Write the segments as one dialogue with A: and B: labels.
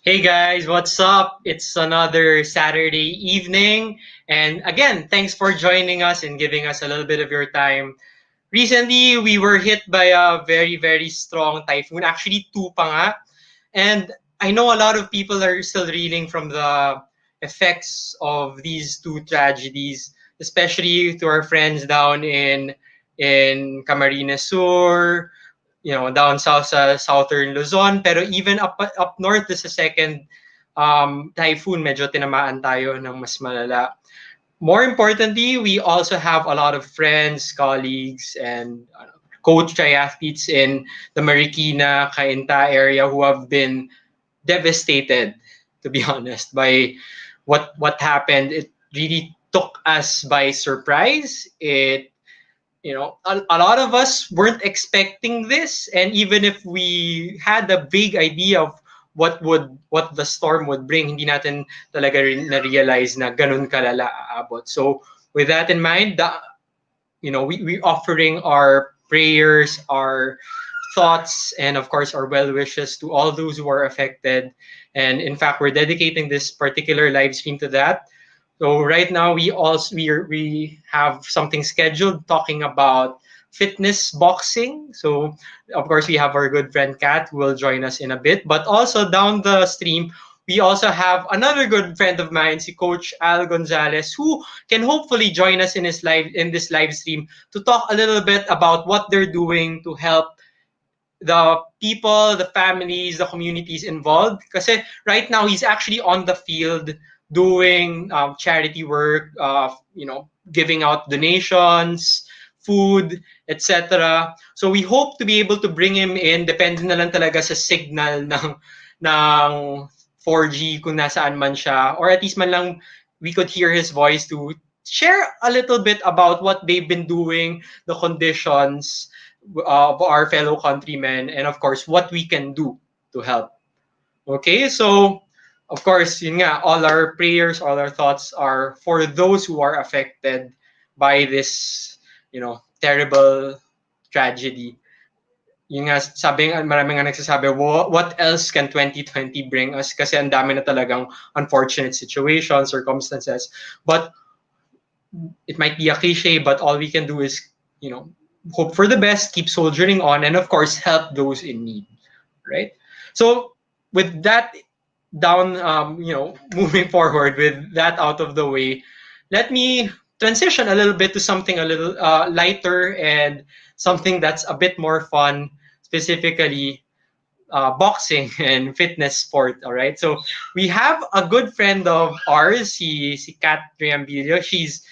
A: Hey guys, what's up? It's another Saturday evening. And again, thanks for joining us and giving us a little bit of your time. Recently, we were hit by a very, very strong typhoon. Actually, two pa nga. And I know a lot of people are still reeling from the effects of these two tragedies, especially to our friends down in Camarines Sur, down south sa southern Luzon. Pero even up north, this a second typhoon, medyo tinamaan tayo ng mas malala. More importantly, we also have a lot of friends, colleagues, and coach triathletes in the Marikina, Cainta area who have been devastated, to be honest, by what happened. It really took us by surprise. A lot of us weren't expecting this, and even if we had a big idea of what the storm would bring, hindi natin talaga na-realize na ganun kalala aabot. So with that in mind, we offering our prayers, our thoughts, and of course our well wishes to all those who are affected. And in fact, we're dedicating this particular live stream to that. So right now we have something scheduled talking about fitness boxing. So of course we have our good friend Kat who will join us in a bit. But also down the stream, we also have another good friend of mine, si Coach Al Gonzalez, who can hopefully join us in this live stream to talk a little bit about what they're doing to help the people, the families, the communities involved. Because right now he's actually on the field doing charity work, giving out donations, food, etc. So we hope to be able to bring him in. Depende na lang talaga sa signal ng 4G kung nasaan man siya, or at least man lang we could hear his voice to share a little bit about what they've been doing, the conditions of our fellow countrymen, and of course what we can do to help. Okay, so of course, yun nga, all our prayers, all our thoughts are for those who are affected by this, terrible tragedy. Yun nga, marami nga nagsasabi, what else can 2020 bring us? Kasi ang dami na talagang unfortunate situations, circumstances. But it might be a cliche, but all we can do is, hope for the best, keep soldiering on, and of course, help those in need, right? So with that down, moving forward with that out of the way, let me transition a little bit to something a little lighter and something that's a bit more fun, specifically boxing and fitness sport. All right. So we have a good friend of ours, si Kat Reambillo. She's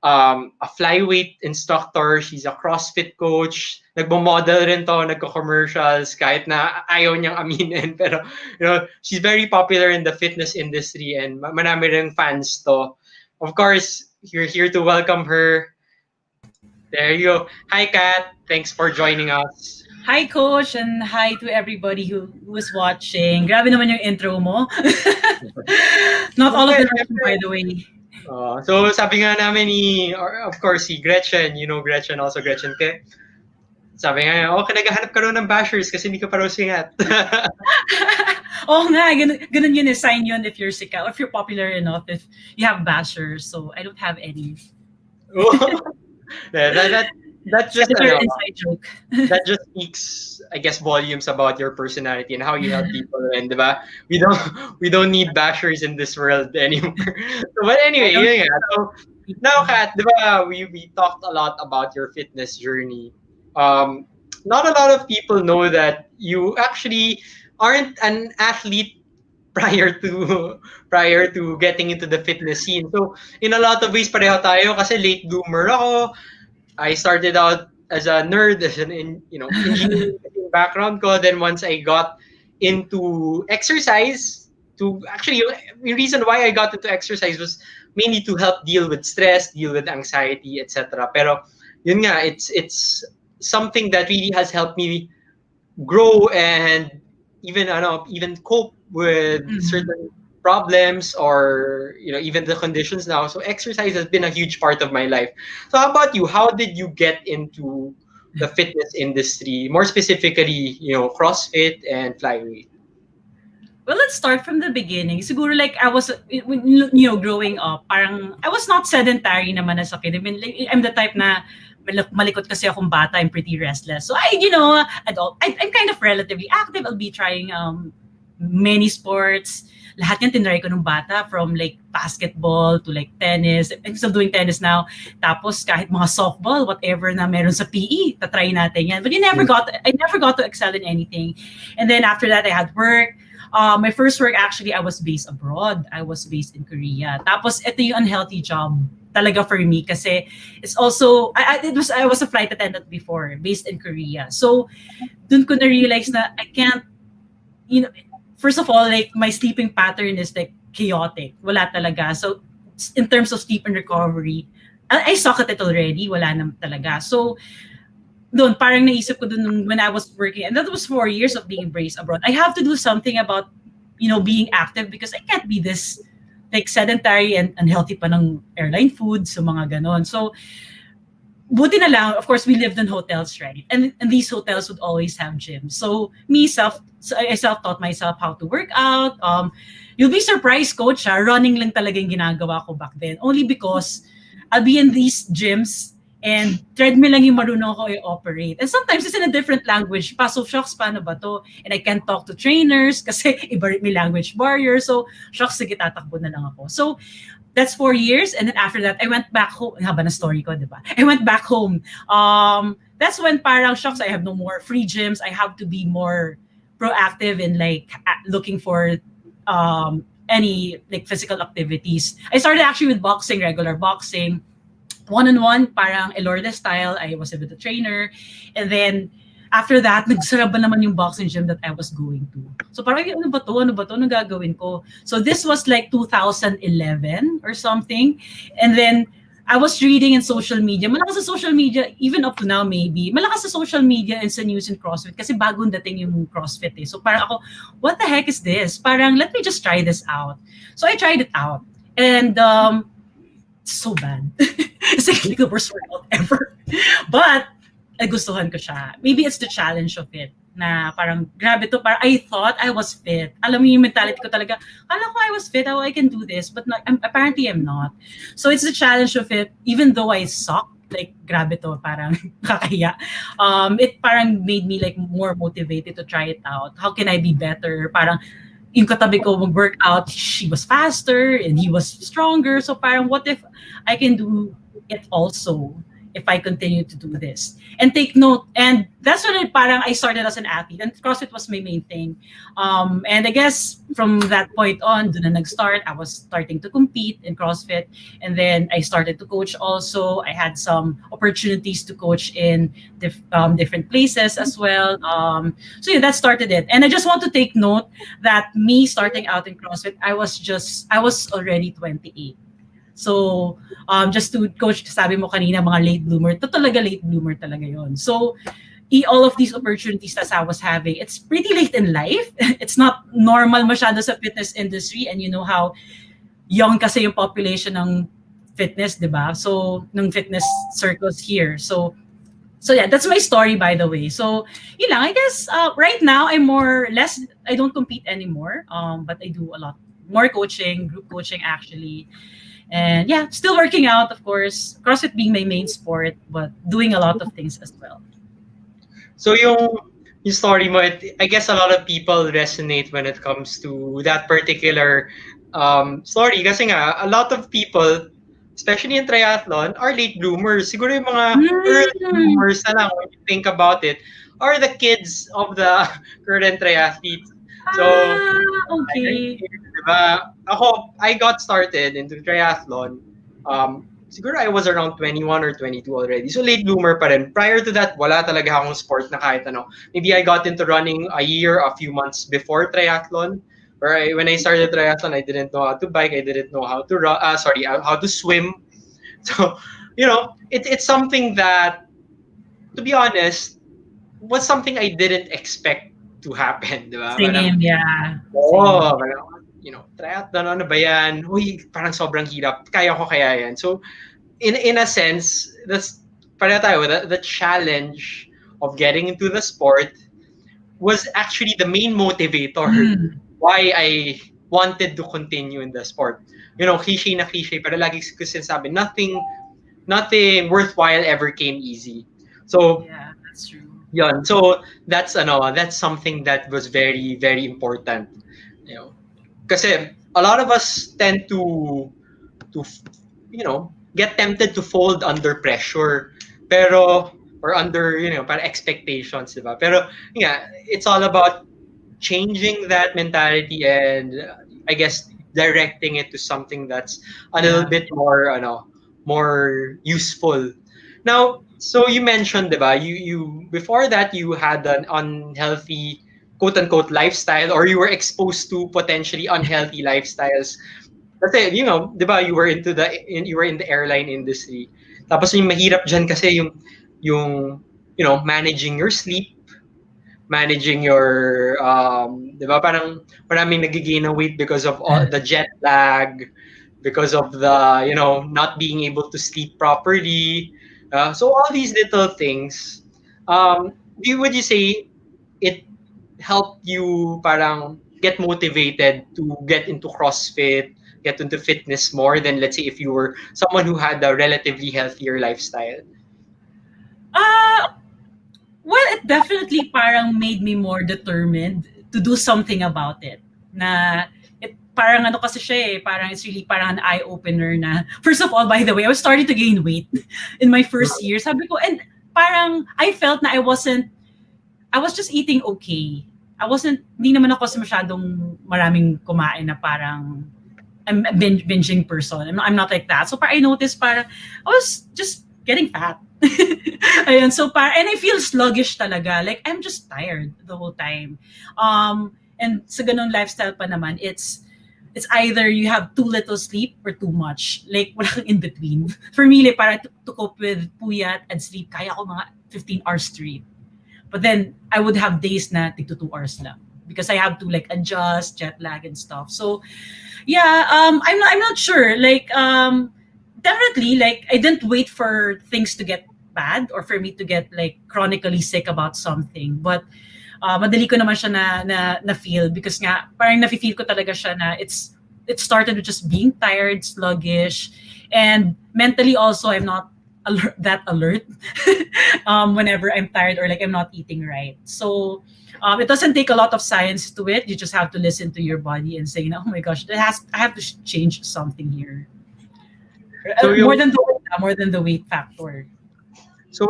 A: a flyweight instructor. She's a CrossFit coach. Nagmo-model rin to, nagko-commercials kahit na ayaw niyang aminin. Pero, she's very popular in the fitness industry and marami rin fans to. Of course, you're here to welcome her. There you go. Hi, Kat. Thanks for joining us.
B: Hi, Coach, and hi to everybody who's watching. Grabe naman yung intro mo. Not all of them are, by the way.
A: So sabi nga namin of course, si Gretchen, Gretchen, also Gretchen Ke. Sabi nga, naghahanap ka raw ng bashers kasi hindi ka pa raw sikat.
B: Nga, ganun yun, sign yun if you're sikat, if you're popular enough, if you have bashers. So I don't have any.
A: That's just
B: an inside joke.
A: That just speaks, I guess, volumes about your personality and how you help people. And diba? We don't need bashers in this world anymore. But anyway, yeah. So now, Kat, diba, we talked a lot about your fitness journey. Not a lot of people know that you actually aren't an athlete prior to getting into the fitness scene. So in a lot of ways, pareho tayo kasi late bloomer ako. I started out as a nerd, as an engineering background ko. Then once I got into exercise, the reason why I got into exercise was mainly to help deal with stress, deal with anxiety, etc. Pero yun nga, it's something that really has helped me grow and even cope with certain problems or even the conditions now. So exercise has been a huge part of my life. So how about you? How did you get into the fitness industry, more specifically CrossFit and flyweight?
B: Well, let's start from the beginning. Siguro like I was, growing up, parang I was not sedentary naman as a kid. I mean, like, I'm the type na malikot kasi akong bata. I'm pretty restless. So I'm kind of relatively active. I'll be trying many sports. Lahat yan tinry ko nung bata, from like basketball to like tennis. I'm still doing tennis now. Tapos kahit mga softball, whatever na meron sa PE, tatry natin yan. But I never got to excel in anything. And then after that, I had work. My first work, actually, I was based abroad. I was based in Korea. Tapos ito yung unhealthy job talaga for me kasi it's also I was a flight attendant before, based in Korea. So dun ko na realize na I can't, first of all, like my sleeping pattern is like chaotic. Wala talaga. So in terms of sleep and recovery, I suck at it already. Wala na talaga. So doon, parang naisip ko doon when I was working, and that was 4 years of being based abroad. I have to do something about, being active, because I can't be this like sedentary and unhealthy pa ng airline food, so mga ganon. So, buti na lang, of course, we lived in hotels, right? And these hotels would always have gyms. So, I self-taught myself how to work out. You'll be surprised, coach, running lang talaga yung ginagawa ko back then. Only because I'll be in these gyms and treadmill lang yung marunong ako i-operate. And sometimes it's in a different language pa. So, shocks, paano ba to? And I can't talk to trainers kasi iba may language barrier. So, shocks, sige, tatakbo na lang ako. So, that's 4 years. And then after that, I went back home. Haba na story ko, di ba? I went back home. That's when parang shocks, I have no more free gyms. I have to be more proactive in like looking for any like physical activities. I started actually with boxing, regular boxing. One-on-one, parang Elorde style. I was with a trainer. And then, after that, nagsara ba naman yung boxing gym that I was going to. So parang, ano ba to? Ano gagawin ko? So this was like 2011 or something. And then, I was reading in social media. Malakas sa social media, even up to now maybe. Malakas sa social media and sa news and CrossFit kasi bagong dating yung CrossFit eh. So parang ako, what the heck is this? Parang, let me just try this out. So I tried it out. And, so bad. It's like the worst workout ever. But, gustuhan ko siya. Maybe it's the challenge of it. Na parang, grabe to. Parang, I thought I was fit. Alam mo yung mentality ko talaga, alam ko I was fit, I can do this. But apparently I'm not. So it's the challenge of it. Even though I suck, like, grabe to, parang kakahiya. It parang made me like more motivated to try it out. How can I be better? Parang, yung katabi ko mag-workout, she was faster and he was stronger. So parang, what if I can do it also if I continue to do this? And take note, and that's when I started as an athlete, and CrossFit was my main thing. And I guess from that point on, dun na nag-start, I was starting to compete in CrossFit, and then I started to coach also. I had some opportunities to coach in different places as well. So yeah, that started it. And I just want to take note that me starting out in CrossFit, I was already 28. So, just to coach, sabi mo kanina, mga late bloomer, to talaga late bloomer talaga yon. So, all of these opportunities that I was having, it's pretty late in life. It's not normal masyado sa fitness industry, and you know how young kasi yung population ng fitness, di ba? So, ng fitness circles here. So yeah, that's my story, by the way. So, yun lang. I guess right now, I don't compete anymore, but I do a lot more coaching, group coaching actually. And yeah, still working out, of course. CrossFit being my main sport, but doing a lot of things as well.
A: So yung story mo, I guess a lot of people resonate when it comes to that particular story. Kasi nga, a lot of people, especially in triathlon, are late bloomers. Siguro yung mga early bloomers na lang, when you think about it, are the kids of the current triathletes. So,
B: okay.
A: Diba? I got started into triathlon. Siguro I was around 21 or 22 already. So late bloomer pa rin. Prior to that, wala talaga akong sport na kahit ano. Maybe I got into running a few months before triathlon. When I started triathlon, I didn't know how to bike. I didn't know how to how to swim. So, it's something that, to be honest, was something I didn't expect to happen, di ba?
B: Same, yeah.
A: Triathlon, ano ba yan? Uy, parang sobrang hirap. Kaya ko kaya yan. So, in a sense, that's para tayo, the challenge of getting into the sport was actually the main motivator why I wanted to continue in the sport. Cliche na cliche, pero lagi ko sinasabi, nothing worthwhile ever came easy. So,
B: Yeah, that's true.
A: yun. So, that's something that was very, very important. You know, kasi a lot of us tend to get tempted to fold under pressure, pero or under para expectations, diba? Pero yeah, it's all about changing that mentality and I guess directing it to something that's a little
B: Yeah.
A: bit more more useful. Now, so you mentioned, diba, you before that you had an unhealthy quote unquote lifestyle, or you were exposed to potentially unhealthy lifestyles. Kasi, 'di ba, you were in the airline industry. Tapos yung mahirap diyan kasi yung managing your sleep, managing your 'di ba, parang maraming nagigain ng weight because of all the jet lag, because of the not being able to sleep properly. So all these little things, would you say it helped you parang get motivated to get into CrossFit, get into fitness more than, let's say, if you were someone who had a relatively healthier lifestyle?
B: Uh, well, it definitely parang made me more determined to do something about it. Na parang ano kasi siya parang it's really parang an eye-opener na, first of all, by the way, I was starting to gain weight in my first year. Sabi ko, and parang I felt na I was just eating okay. Hindi naman ako kasi masyadong maraming kumain na parang I'm a binging person. I'm not like that. So I noticed parang I was just getting fat. Ayun, so and I feel sluggish talaga. Like I'm just tired the whole time. And sa ganung lifestyle pa naman, it's either you have too little sleep or too much. Like wala kang in between. For me, like parang to cope with puyat and sleep, kaya ko mga 15 hours straight. But then I would have days na tig to 2 hours lang because I have to like adjust, jet lag and stuff. So yeah, I'm not sure. Like definitely, like I didn't wait for things to get bad or for me to get like chronically sick about something. But madali ko naman siya na feel because nga parang nafe-feel ko talaga siya na it started with just being tired, sluggish, and mentally also I'm not that alert whenever I'm tired or like I'm not eating right. So it doesn't take a lot of science to it. You just have to listen to your body and say, oh my gosh, I have to change something here.
A: So
B: More than the weight factor.
A: so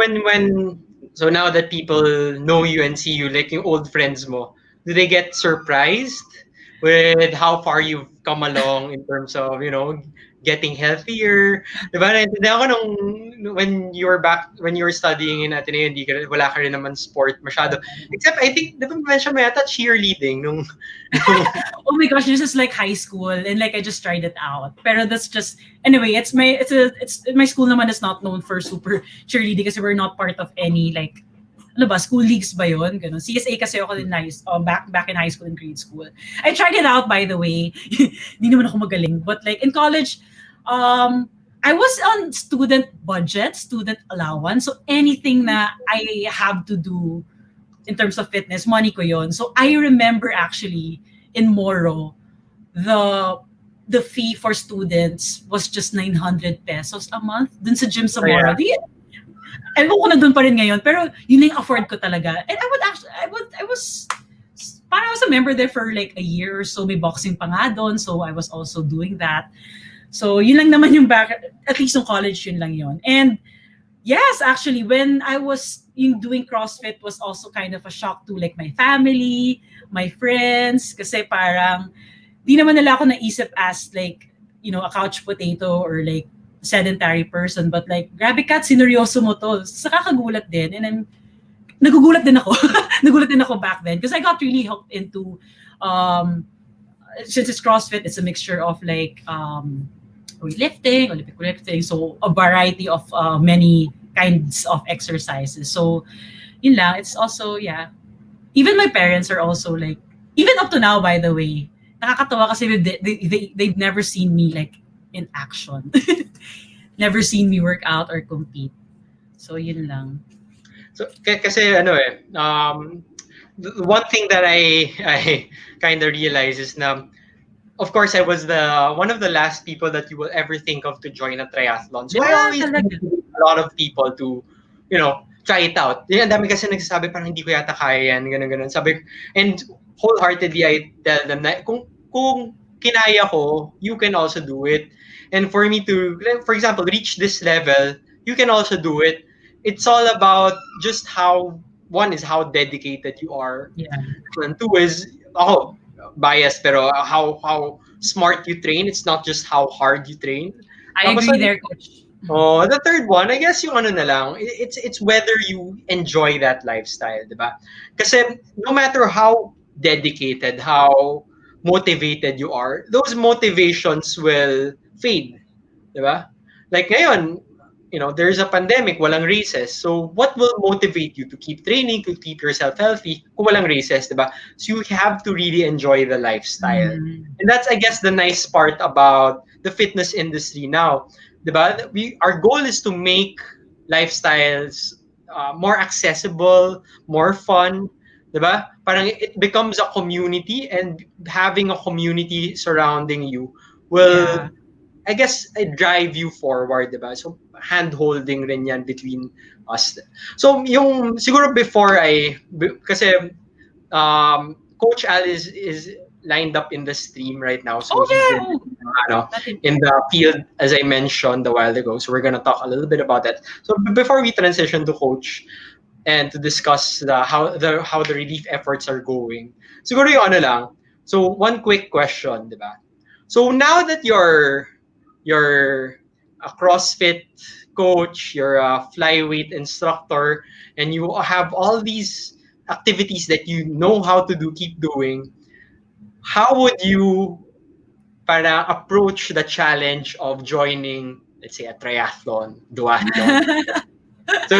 A: so now that people know you and see you, like yung old friends mo, do they get surprised with how far you've come along in terms of getting healthier? Diba? Naintindihan ko when you were studying in Ateneo, wala ka rin naman sport masyado. Except I think, diba mention mo yata cheerleading
B: Oh my gosh, this is like high school and like I just tried it out. Pero that's just anyway, it's my school naman is not known for super cheerleading kasi we're not part of any like ano ba, school leagues ba yun? Ganun. CSA kasi ako din back in high school and grade school. I tried it out, by the way. Hindi naman ako magaling. But like in college, I was on student budget, student allowance. So anything na I have to do in terms of fitness, money ko yon. So I remember actually in Moro, the fee for students was just 900 pesos a month dun sa gym sa Moro.
A: Yeah.
B: Ewan ko na doon pa rin ngayon, pero yun yung afford ko talaga. And I was parang I was a member there for like a year or so. May boxing pa nga doon, so I was also doing that. So yun lang naman yung back, at least yung college, yun lang yun. And yes, actually, when I was doing CrossFit was also kind of a shock to like my family, my friends, kasi parang di naman nila ako naisip as like, a couch potato or like sedentary person, but like, grabe Kat, sineryoso mo to. Sa kakagulat din. And nagugulat din ako. Nagulat din ako back then because I got really hooked into, since it's CrossFit, it's a mixture of like weightlifting, Olympic lifting, so a variety of many kinds of exercises. So, yun lang. It's also, yeah. Even my parents are also like, even up to now, by the way, nakakatawa kasi they've never seen me like in action. Never seen me work out or compete. So, yun lang.
A: So, kasi the one thing that I kind of realized is na, of course, I was the one of the last people that you will ever think of to join a triathlon. So I
B: Yeah,
A: always
B: talaga.
A: motivate a lot of people to, try it out. Yung ang dami kasi nagsasabi parang hindi ko yata kaya yan, ganun ganun. Sabi and wholeheartedly I tell them na kung kinaya ko, you can also do it. And for me to, like, for example, reach this level, you can also do it. It's all about just how one is how dedicated you are,
B: Yeah,
A: and two is ako biased pero how smart you train. It's not just how hard you train.
B: I
A: Tapos
B: agree there, coach.
A: the third one, I guess yung ano na lang, it's whether you enjoy that lifestyle, 'di ba? Kasi no matter how dedicated, how motivated you are, those motivations will fade, 'di ba? Like ngayon, there's a pandemic, walang races. So what will motivate you to keep training, to keep yourself healthy kung walang races, 'di ba? So you have to really enjoy the lifestyle.
B: Mm.
A: And that's, I guess, the nice part about the fitness industry now, 'di ba? Our goal is to make lifestyles more accessible, more fun, 'di ba? Parang it becomes a community, and having a community surrounding you will,
B: Yeah.
A: I guess, drive you forward, diba? So, hand-holding rin yan between us. So, yung, siguro before kasi, Coach Al is lined up in the stream right now. So,
B: Oh
A: he's
B: yeah. Oh,
A: ano,
B: nothing.
A: in the field, as I mentioned a while ago. So, we're gonna talk a little bit about that. So, before we transition to Coach, and to discuss how the relief efforts are going. Siguro yung ano lang. So one quick question, 'di ba? So now that you're a CrossFit coach, you're a flyweight instructor, and you have all these activities that you know how to do, keep doing, how would you para approach the challenge of joining, let's say, a triathlon, duathlon? So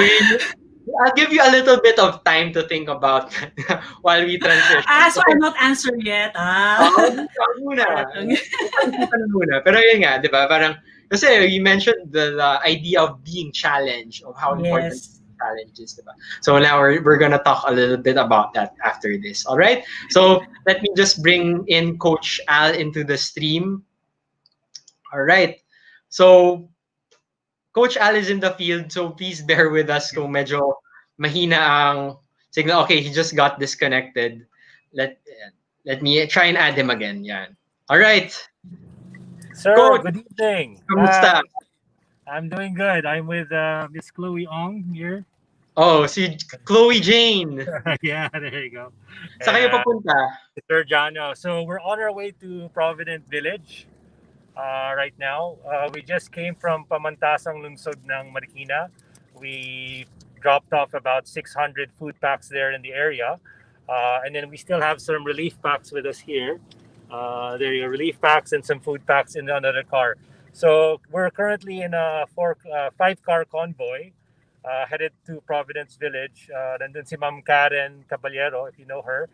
A: I'll give you a little bit of time to think about that while we transition.
B: So I'm not answered yet.
A: Ikaw muna.
B: Parang,
A: Pag-isipan mo muna. Pero yun nga, di ba? Parang, kasi you mentioned the idea of being challenged, of how important
B: yes.
A: challenge is, di ba? So now we're gonna talk a little bit about that after this. All right? So let me just bring in Coach Al into the stream. All right. So Coach Al is in the field, so please bear with us kung medyo mahina ang signal. Okay, he just got disconnected. Let me try and add him again. Yan. All right.
C: Sir,
A: Coach,
C: good evening.
A: kamusta?
C: I'm doing good. I'm with Miss Chloe Ong here.
A: Oh, si Chloe Jane.
C: Yeah, there you go.
A: Saan
C: And
A: kayo papunta?
C: Sir Jano. So we're on our way to Provident Village right now. We just came from Pamantasang Lungsod ng Marikina. We dropped off about 600 food packs there in the area. And then we still have some relief packs with us here. There are relief packs and some food packs in another car. So we're currently in a 5-car convoy headed to Providence Village. Nandun si Ma'am Karen Caballero, if you know her.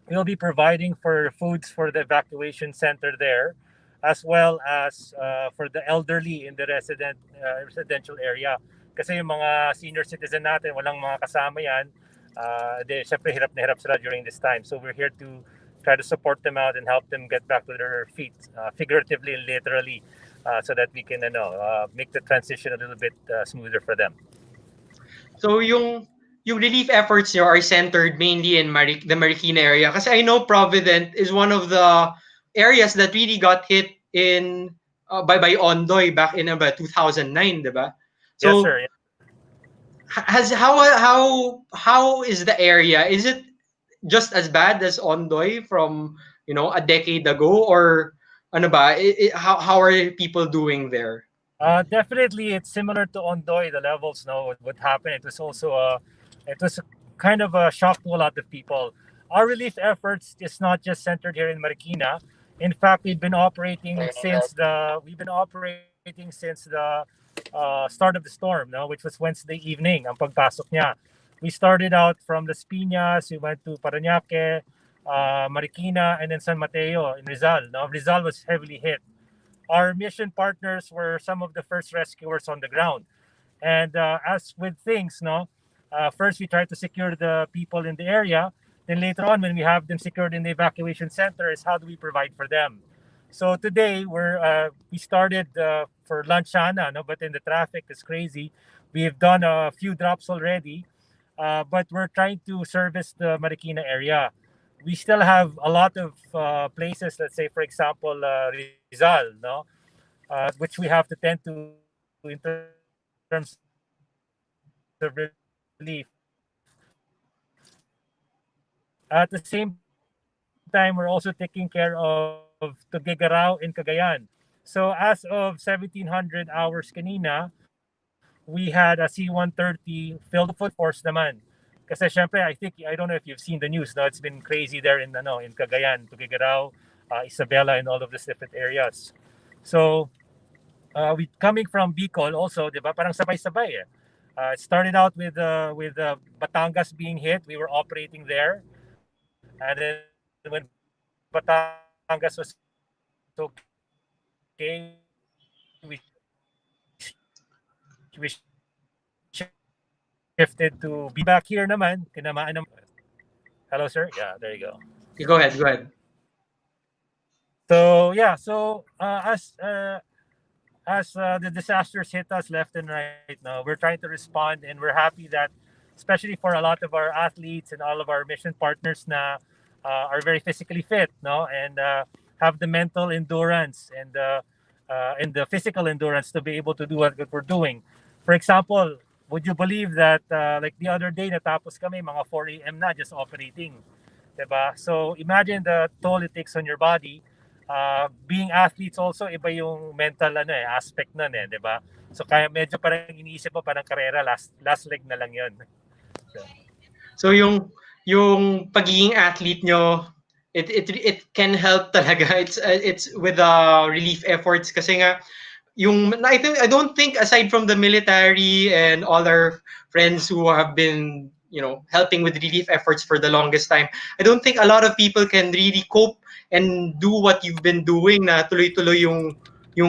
C: We'll be providing for foods for the evacuation center there, as well as for the elderly in the residential area. Kasi yung mga senior citizen natin, walang mga kasama yan. Syempre hirap na hirap sila during this time. So we're here to try to support them out and help them get back to their feet, figuratively and literally, so that we can make the transition a little bit smoother for them.
A: So yung relief efforts nyo are centered mainly in the Marikina area. Kasi I know Provident is one of the areas that really got hit in by Ondoy back in about 2009, diba? So,
C: yes, sir.
A: how is the area? Is it just as bad as Ondoy from a decade ago, or ano ba? How are people doing there?
C: Definitely, it's similar to Ondoy. The levels, what happened. It was also it was kind of a shock to a lot of people. Our relief efforts is not just centered here in Marikina. In fact, we've been operating since the start of the storm, no, which was Wednesday evening. Ang pagpasok niya. We started out from Las Piñas. We went to Parañaque, Marikina, and then San Mateo in Rizal. Now Rizal was heavily hit. Our mission partners were some of the first rescuers on the ground. And as with things, First, we try to secure the people in the area. Then later on, when we have them secured in the evacuation center, is how do we provide for them? So today we started for lunch sana, no, but then the traffic is crazy. We've done a few drops already, but we're trying to service the Marikina area. We still have a lot of places. Let's say, for example, Rizal, no, which we have to tend to in terms of relief. At the same time, we're also taking care of Tuguegarao in Cagayan. So as of 1700 hours kanina, we had a C-130 filled to full force naman. Kasi syempre, I don't know if you've seen the news. No, it's been crazy there in Cagayan, Tuguegarao, Isabela, and all of these different areas. So we coming from Bicol also, 'di ba? Parang sabay-sabay eh. It started out with Batangas being hit. We were operating there, and then when Batangas was okay, we shifted to be back here naman. Kinamaaan ng Hello, sir. Yeah, there you go.
A: Okay, go ahead. Go ahead.
C: So yeah, so as the disasters hit us left and right now, we're trying to respond, and we're happy that, especially for a lot of our athletes and all of our mission partners na are very physically fit, no, and have the mental endurance and the physical endurance to be able to do what we're doing. For example, would you believe that like the other day natapos kami mga 4 a.m. na just operating, diba? So imagine the toll it takes on your body. Being athletes also, iba yung mental aspect nun eh, di ba? So kaya medyo parang iniisip mo parang karera, last leg na lang yun.
A: So yung pagiging athlete nyo, it can help talaga. It's with relief efforts kasi nga I don't think aside from the military and all our friends who have been helping with relief efforts for the longest time, I don't think a lot of people can really cope and do what you've been doing na tuloy-tuloy yung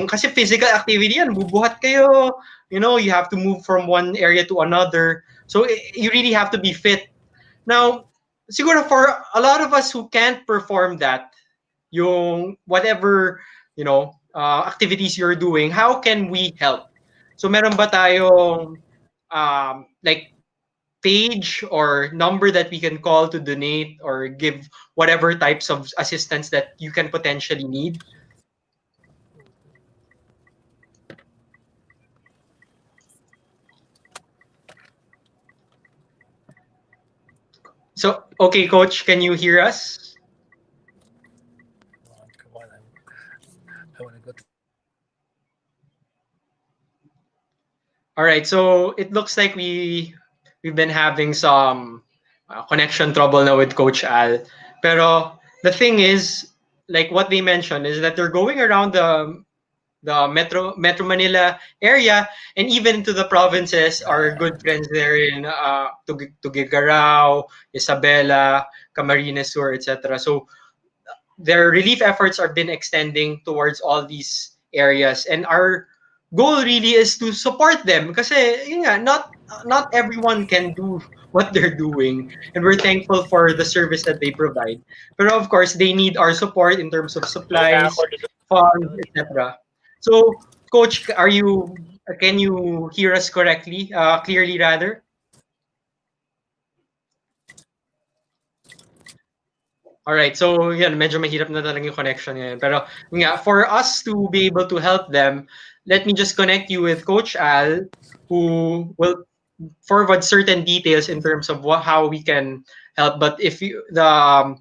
A: kasi physical activity yan, bubuhat kayo, you have to move from one area to another. So you really have to be fit. Now, siguro for a lot of us who can't perform that, yung whatever, activities you're doing, how can we help? So meron ba tayong like page or number that we can call to donate or give whatever types of assistance that you can potentially need? So, okay, Coach, can you hear us?
C: Come on, I want to go to...
A: All right, so it looks like we've been having some connection trouble now with Coach Al. Pero the thing is, like what they mentioned, is that they're going around the Metro Manila area and even to the provinces. Our good friends there in Tuguegarao, Isabela, Camarines Sur, etc. So their relief efforts are been extending towards all these areas, and our goal really is to support them kasi yun nga, not everyone can do what they're doing, and we're thankful for the service that they provide, but of course they need our support in terms of supplies, funds, etc. So coach, can you hear us correctly, clearly rather? All right, so yan, medyo mahirap na talaga yung connection ngayon. Pero nga, for us to be able to help them, let me just connect you with Coach Al, who will forward certain details in terms of how we can help. But if the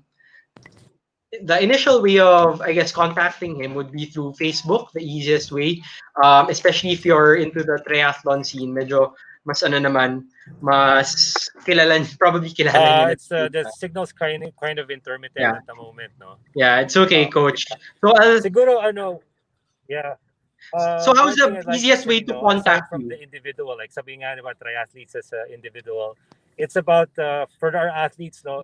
A: initial way of, I guess, contacting him would be through Facebook, the easiest way. Especially if you're into the triathlon scene, medyo mas naman, mas probably kilala niyo
C: It's the signal's kind of intermittent at the moment, no?
A: Yeah, it's okay, Coach. So
C: siguro yeah.
A: So how's
C: One thing
A: the
C: I'd like to
A: easiest way
C: say,
A: to
C: no, aside
A: contact
C: from
A: you?
C: the individual, like sabi nga about triathletes as an individual, it's about for our athletes, no.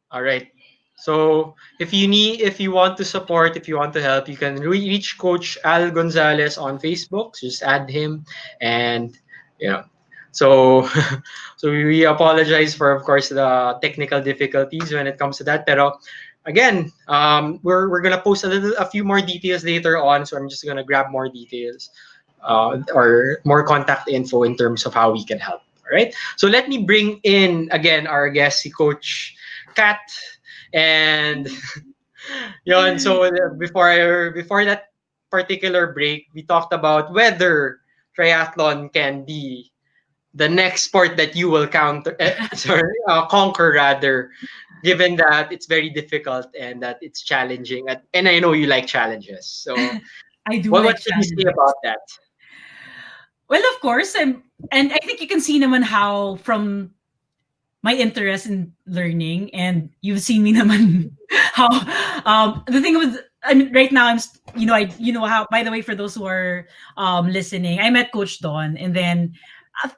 A: All right. So if you want to support, if you want to help, you can reach Coach Al Gonzalez on Facebook. Just add him, and you know. So so we apologize for, of course, the technical difficulties when it comes to that. Pero again, we're gonna post a few more details later on. So I'm just gonna grab more details, or more contact info in terms of how we can help. All right. So let me bring in again our guest, si Coach Kat. And yun, so before that particular break, we talked about whether triathlon can be the next sport that you will conquer rather, given that it's very difficult and that it's challenging. And I know you like challenges. So
B: I do
A: what
B: like
A: can you say
B: challenges.
A: about that?
B: Well, of course, and I think you can see naman how from my interest in learning, and you've seen me naman how the thing with, I mean, right now you know how, by the way, for those who are listening, I met Coach Don, and then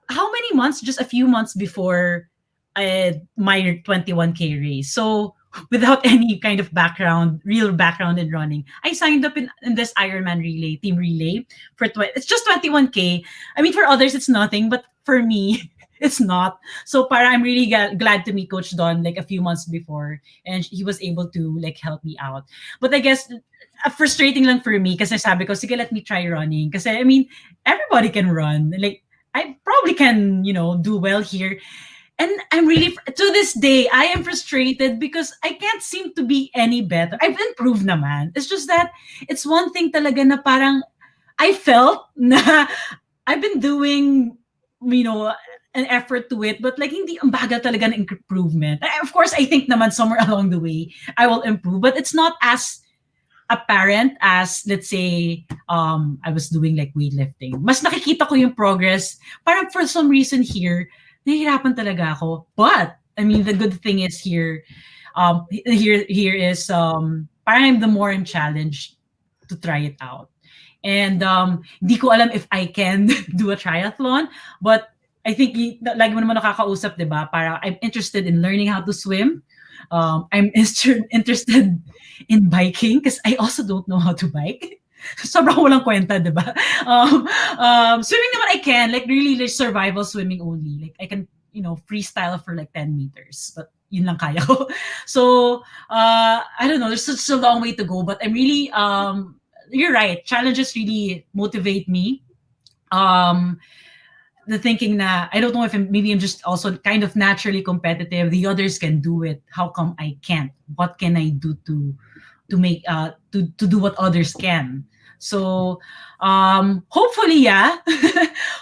B: how many months, just a few months before my 21K race. So without any kind of real background in running, I signed up in this Ironman relay, team relay, it's just 21K. I mean, for others it's nothing, but for me it's not. So I'm really glad to meet Coach Don like a few months before, and he was able to like help me out. But I guess frustrating lang for me kasi sabi ko, sige, let me try running. Kasi I mean, everybody can run. Like, I probably can, do well here. And I'm really, to this day, I am frustrated because I can't seem to be any better. I've improved naman. It's just that it's one thing talaga na parang I felt na I've been doing, an effort to it, but like hindi ang bagal talaga ng improvement. Of course, I think naman somewhere along the way, I will improve, but it's not as apparent as, let's say, I was doing like weightlifting. Mas nakikita ko yung progress. Parang for some reason here, nahihirapan talaga ako. But I mean, the good thing is here is parang I'm the more in challenge to try it out. And di ko alam if I can do a triathlon, but I think lagi mo naman nakakausap, di ba? Para I'm interested in learning how to swim. I'm interested in biking because I also don't know how to bike. Sobrang walang kwenta, di ba? Swimming naman I can, like really like survival swimming only. Like I can, freestyle for like 10 meters, but yun lang kaya ko. So, I don't know, there's such a long way to go, but I'm really, you're right, challenges really motivate me. The thinking na, I don't know if maybe I'm just also kind of naturally competitive. The others can do it. How come I can't? What can I do to make to do what others can? So hopefully,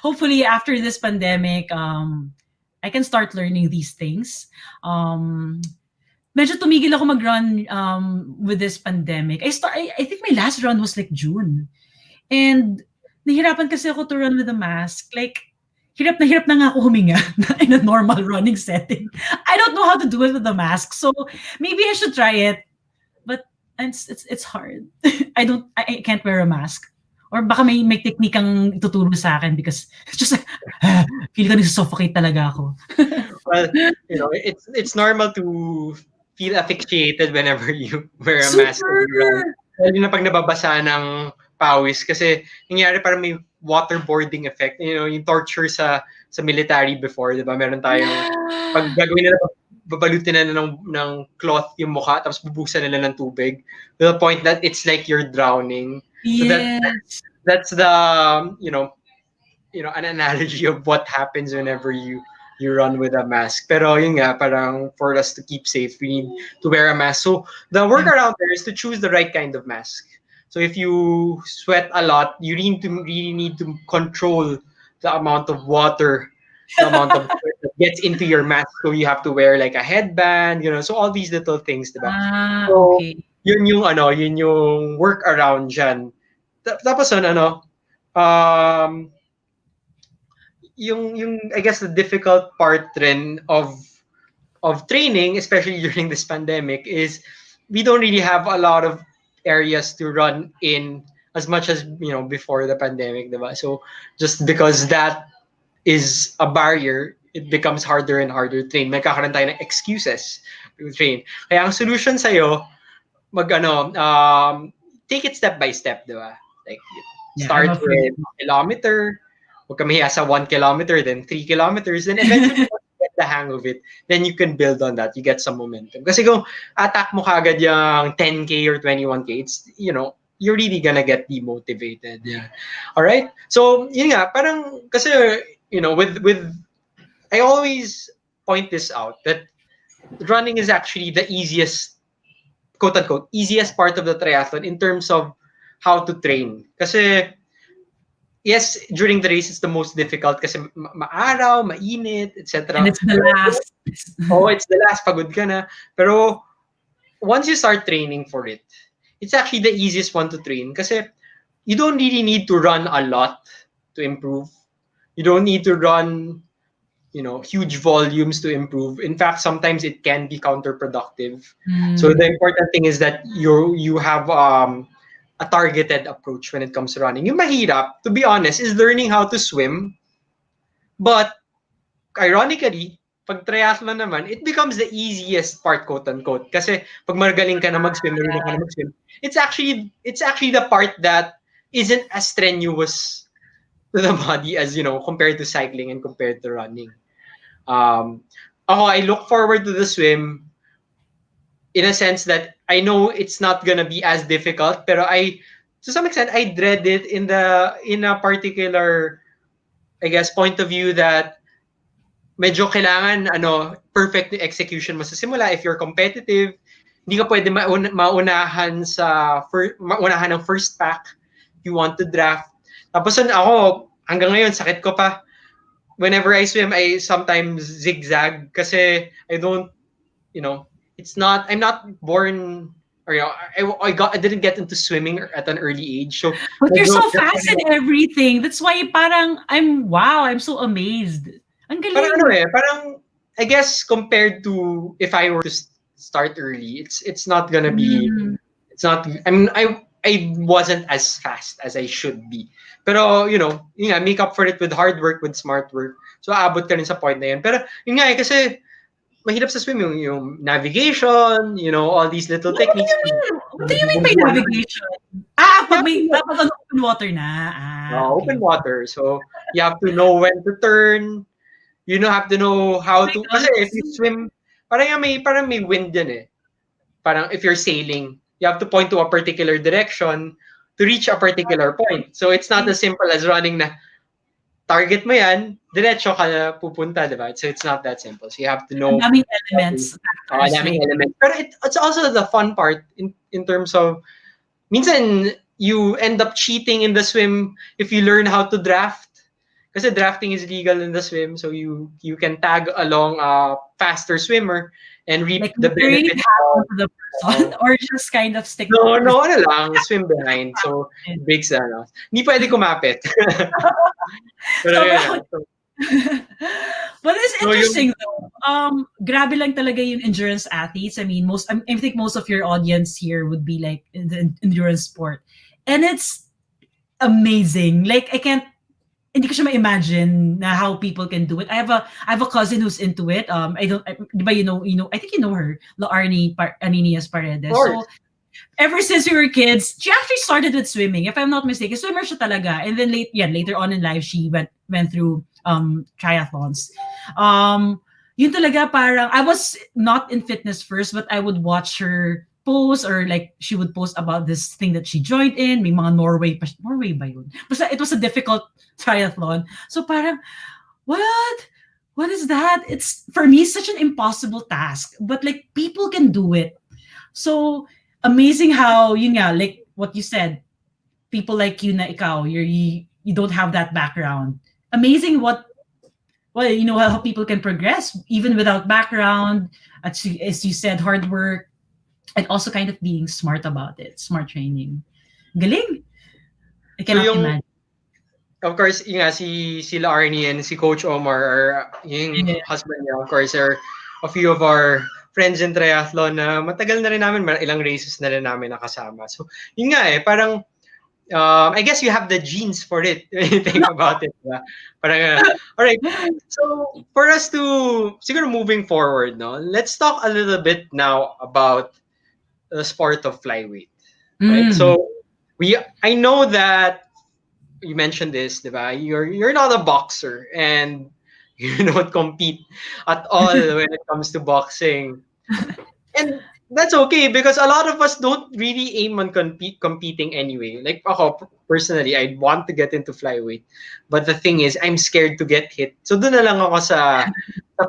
B: hopefully after this pandemic, I can start learning these things. Medyo tumigil ako mag-run with this pandemic. I think my last run was like June. And nahirapan kasi ako to run with a mask. Like, hirap na nga ako huminga in a normal running setting. I don't know how to do it with the mask. So maybe I should try it. But it's hard. I can't wear a mask. Or baka may technique kang ituturo sa akin because it's just like, feel ko nagsusuffocate talaga ako.
A: Well, it's normal to feel asphyxiated whenever you wear a mask. Lalo na pag nababasa ng pawis kasi nangyari parang may waterboarding effect. Yung torture sa military before, 'di ba? Meron tayong pag gagawin nila, babalutin nila ng cloth yung mukha tapos bubusan nila ng tubig to the point that it's like you're drowning.
B: Yes.
A: So that's the an analogy of what happens whenever you run with a mask. Pero yun nga, parang for us to keep safe, we need to wear a mask. So the workaround there is to choose the right kind of mask. So if you sweat a lot, you really need to control the amount of water, the amount of sweat that gets into your mask. So you have to wear like a headband, so all these little things, diba? So
B: Okay.
A: yun yung workaround dyan. Tapos yung I guess the difficult part rin of training, especially during this pandemic, is we don't really have a lot of areas to run in as much as before the pandemic, diba? So just because that is a barrier, it becomes harder and harder to train. May kakaroon tayo ng excuses train. Kaya ang solution sa'yo, take it step by step, di ba? Like,
B: I'm
A: start
B: afraid.
A: with a kilometer, huwag ka mahiya sa 1 kilometer, then 3 kilometers, then eventually once you get the hang of it, then you can build on that. You get some momentum. Kasi kung attack mo kagad yung 10K or 21K, it's, you're really gonna get demotivated. Yeah. All right. So, yun nga, parang, kasi, with I always point this out that running is actually the easiest, quote unquote, easiest part of the triathlon in terms of how to train. Kasi, yes, during the race, it's the most difficult kasi maaraw, mainit, etc.
B: And it's the last.
A: Oh, it's the last, pagod ka na. Pero, once you start training for it, it's actually the easiest one to train kasi you don't really need to run a lot to improve. You don't need to run, huge volumes to improve. In fact, sometimes it can be counterproductive. So the important thing is that you have a targeted approach when it comes to running. Yung mahirap, to be honest, is learning how to swim. But ironically, pag triathlon naman, it becomes the easiest part, quote unquote. Kasi pag magaling ka na mag-swim, marunong ka na mag-swim, it's actually the part that isn't as strenuous to the body as, compared to cycling and compared to running. I look forward to the swim in a sense that I know it's not gonna be as difficult, pero to some extent, I dread it in a particular, I guess, point of view that medyo kailangan, perfect execution mo sa simula. If you're competitive, hindi ka pwede maunahan ng first pack. You want to draft. Tapos ako, hanggang ngayon, sakit ko pa. Whenever I swim, I sometimes zigzag kasi I don't, I'm not born, or I didn't get into swimming at an early age. So,
B: but you're so fast in everything. That's why parang I'm so amazed. Ang galing.
A: Parang I guess compared to if I were to start early, it's not gonna be, it's not. I mean, I wasn't as fast as I should be. Pero, make up for it with hard work, with smart work. So, aabot ka rin sa point na yun. Pero, yun nga kasi, mahirap sa swim yung navigation, all these little techniques.
B: What do you mean by navigation? Pag open water na.
A: Open water. So, you have to know when to turn. You have to know how to, kasi if you swim, parang may wind din eh. Parang if you're sailing, you have to point to a particular direction to reach a particular point. So it's not as simple as running na target mo yan, diretso ka na pupunta, diba? So it's not that simple. So you have to know.
B: Daming elements.
A: Daming elements. Pero it's also the fun part in terms of, minsan you end up cheating in the swim if you learn how to draft. Kasi drafting is legal in the swim, so you can tag along a faster swimmer and reap
B: like
A: the benefit
B: of the person, or just kind of stick.
A: No, lang, swim behind. So breaks Hindi pwede kumapit. Pero
B: But it's interesting though. Grabe lang talaga yung endurance athletes. I mean, I think most of your audience here would be like in the endurance sport, and it's amazing. Like hindi ko siya ma-imagine na how people can do it. I have a cousin who's into it. I think you know her, Laarni Aninias Paredes. So ever since we were kids, she actually started with swimming. If I'm not mistaken, swimmer siya talaga. And then later on in life, she went through triathlons. Yun talaga parang, I was not in fitness first, but I would watch her post, or like she would post about this thing that she joined in. May mga Norway ba yun? Basta it was a difficult triathlon. So parang, what is that? It's, for me, such an impossible task. But like, people can do it. So amazing how, like what you said, people like you na ikaw, you don't have that background. Amazing how people can progress even without background. As you said, hard work, and also kind of being smart about it, smart training. Galing. I cannot imagine.
A: Of course, si Laarni and si Coach Omar, are yung husband niya, of course, are a few of our friends in triathlon na matagal na rin namin, ilang races na rin namin nakasama. So, yun nga parang I guess you have the genes for it when you think about it. Diba? Parang, all right. So for us to siguro moving forward, no, let's talk a little bit now about the sport of flyweight, right?
B: Mm.
A: So I know that you mentioned this, diba? You're not a boxer and you don't compete at all when it comes to boxing. And that's okay because a lot of us don't really aim on competing anyway. Like ako, personally, I want to get into flyweight. But the thing is, I'm scared to get hit. So doon na lang ako sa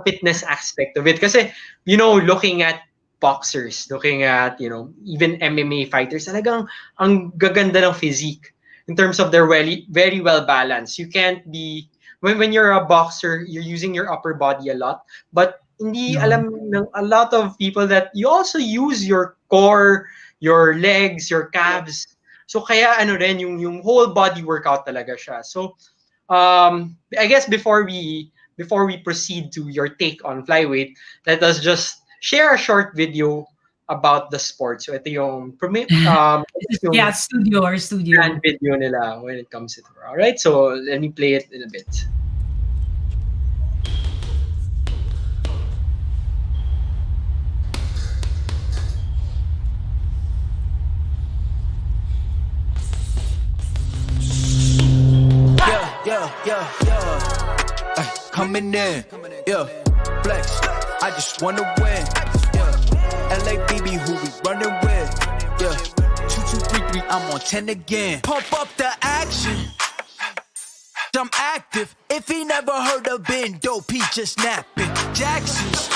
A: fitness aspect of it. Kasi, looking at boxers, looking at, even MMA fighters, talagang ang gaganda ng physique in terms of their very well balanced. You can't be, when you're a boxer, you're using your upper body a lot. But hindi
B: No.
A: alam ng a lot of people that you also use your core, your legs, your calves. So kaya ano rin yung whole body workout talaga siya. So I guess before we proceed to your take on flyweight, let us just share a short video about the sport. So ito yung yung
B: Studio or
A: brand
B: studio.
A: video nila when it comes to it. All right, so let me play it in a bit.
D: Coming in, yeah, flex. I just wanna win, yeah. LABB, who we running with, yeah. 2233, I'm on 10 again. Pump up the action. I'm active. If he never heard of Ben Dope, he just napping. Jackson's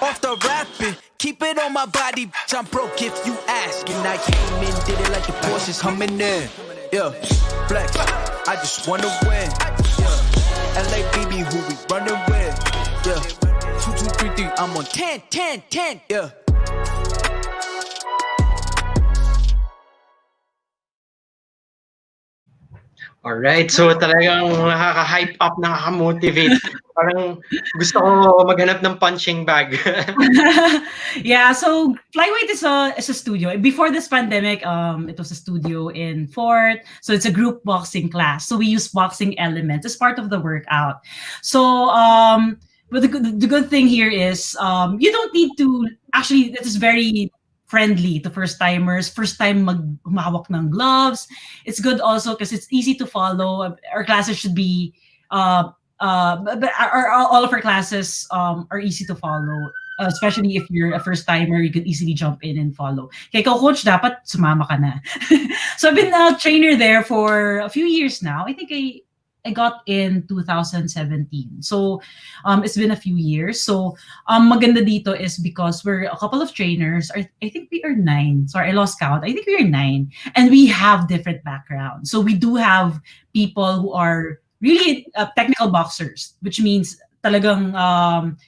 D: off the rapping. Keep it on my body, bitch, I'm broke if you asking. I came in, did it like the Porsches coming in, yeah. Flex. I just wanna win, yeah. LABB, who we running with, yeah. 2233, I'm on 10, 10, 10, yeah.
A: Alright, so talagang nakaka-hype up, nakaka-motivate. Parang gusto ko maghanap ng punching bag.
B: Yeah, so Flyweight is a studio. Before this pandemic, it was a studio in Fort. So it's a group boxing class. So we use boxing elements as part of the workout. So but the good thing here is you don't need to actually. It is very friendly to first timers. First time humawak ng gloves. It's good also because it's easy to follow. Our classes should be but all of our classes are easy to follow. Especially if you're a first timer, you could easily jump in and follow. Kaya ikaw, coach, dapat sumama ka na. So I've been a trainer there for a few years now. I think I got in 2017. So it's been a few years. So maganda dito is because we're a couple of trainers. I think we are 9. Sorry, I lost count. I think we are 9. And we have different backgrounds. So we do have people who are really technical boxers, which means talagang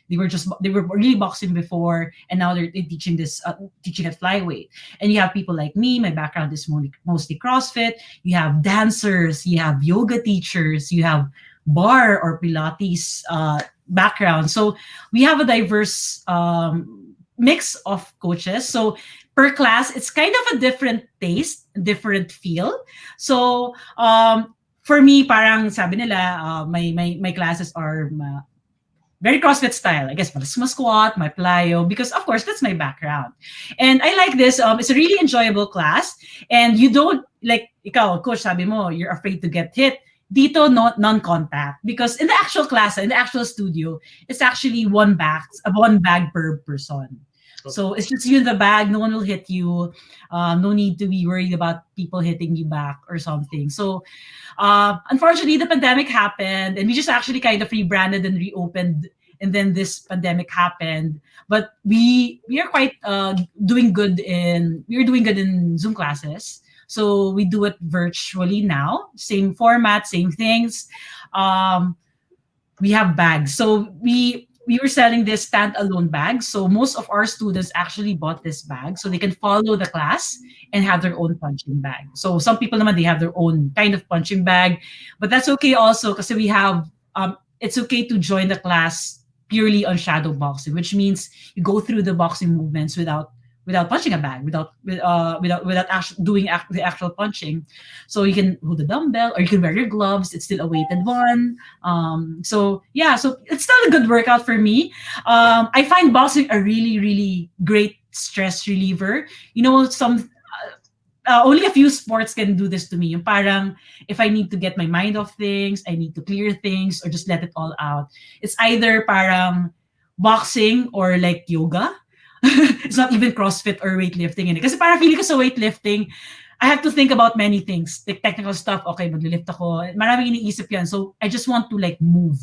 B: they were really boxing before, and now they're teaching at flyweight. And you have people like me. My background is mostly CrossFit. You have dancers, you have yoga teachers, you have bar or Pilates background. So we have a diverse mix of coaches. So per class, it's kind of a different taste, different feel. So for me, parang sabi nila, my classes are very CrossFit style. I guess my squat, my plyo, because of course that's my background. And I like this. It's a really enjoyable class. And you don't, like, ikaw, coach, sabi mo, you're afraid to get hit. Dito, non-contact. Because in the actual class, in the actual studio, it's actually one bag per person. So it's just you in the bag. No one will hit you. No need to be worried about people hitting you back or something. So unfortunately, the pandemic happened, and we just actually kind of rebranded and reopened. And then this pandemic happened, but we are quite doing good in Zoom classes. So we do it virtually now. Same format, same things. We have bags. So we were selling this standalone bag. So most of our students actually bought this bag so they can follow the class and have their own punching bag. So some people naman, they have their own kind of punching bag, but that's okay also because we have, it's okay to join the class purely on shadow boxing, which means you go through the boxing movements without without punching a bag, without actually doing the actual punching. So you can hold the dumbbell, or you can wear your gloves. It's still a weighted one. So it's still a good workout for me. I find boxing a really, really great stress reliever. You know, only a few sports can do this to me. Yung parang, if I need to get my mind off things, I need to clear things, or just let it all out. It's either parang boxing or like yoga. It's not even CrossFit or weightlifting. Kasi parang feeling ko sa weightlifting, I have to think about many things. Like technical stuff, okay, maglilift ako. Maraming iniisip yan. So I just want to like move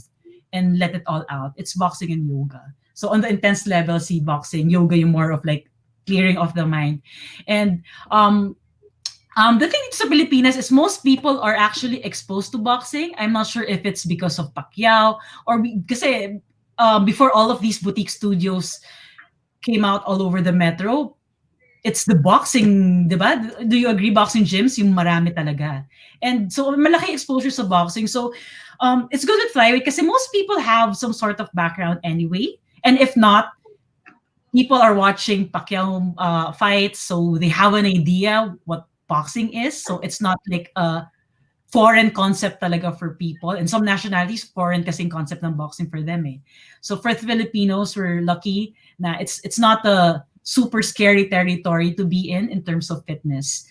B: and let it all out. It's boxing and yoga. So on the intense level, see boxing, yoga, yung more of like clearing of the mind. And the thing sa Pilipinas is most people are actually exposed to boxing. I'm not sure if it's because of Pacquiao or kasi before all of these boutique studios came out all over the metro, it's the boxing, diba? Do you agree? Boxing gyms, yung marami talaga. And so malaki exposure sa boxing. So it's good with flyweight kasi most people have some sort of background anyway. And if not, people are watching Pacquiao fights, so they have an idea what boxing is. So it's not like a foreign concept talaga for people. And some nationalities, foreign kasing concept ng boxing for them eh. So for Filipinos, we're lucky na it's not a super scary territory to be in terms of fitness.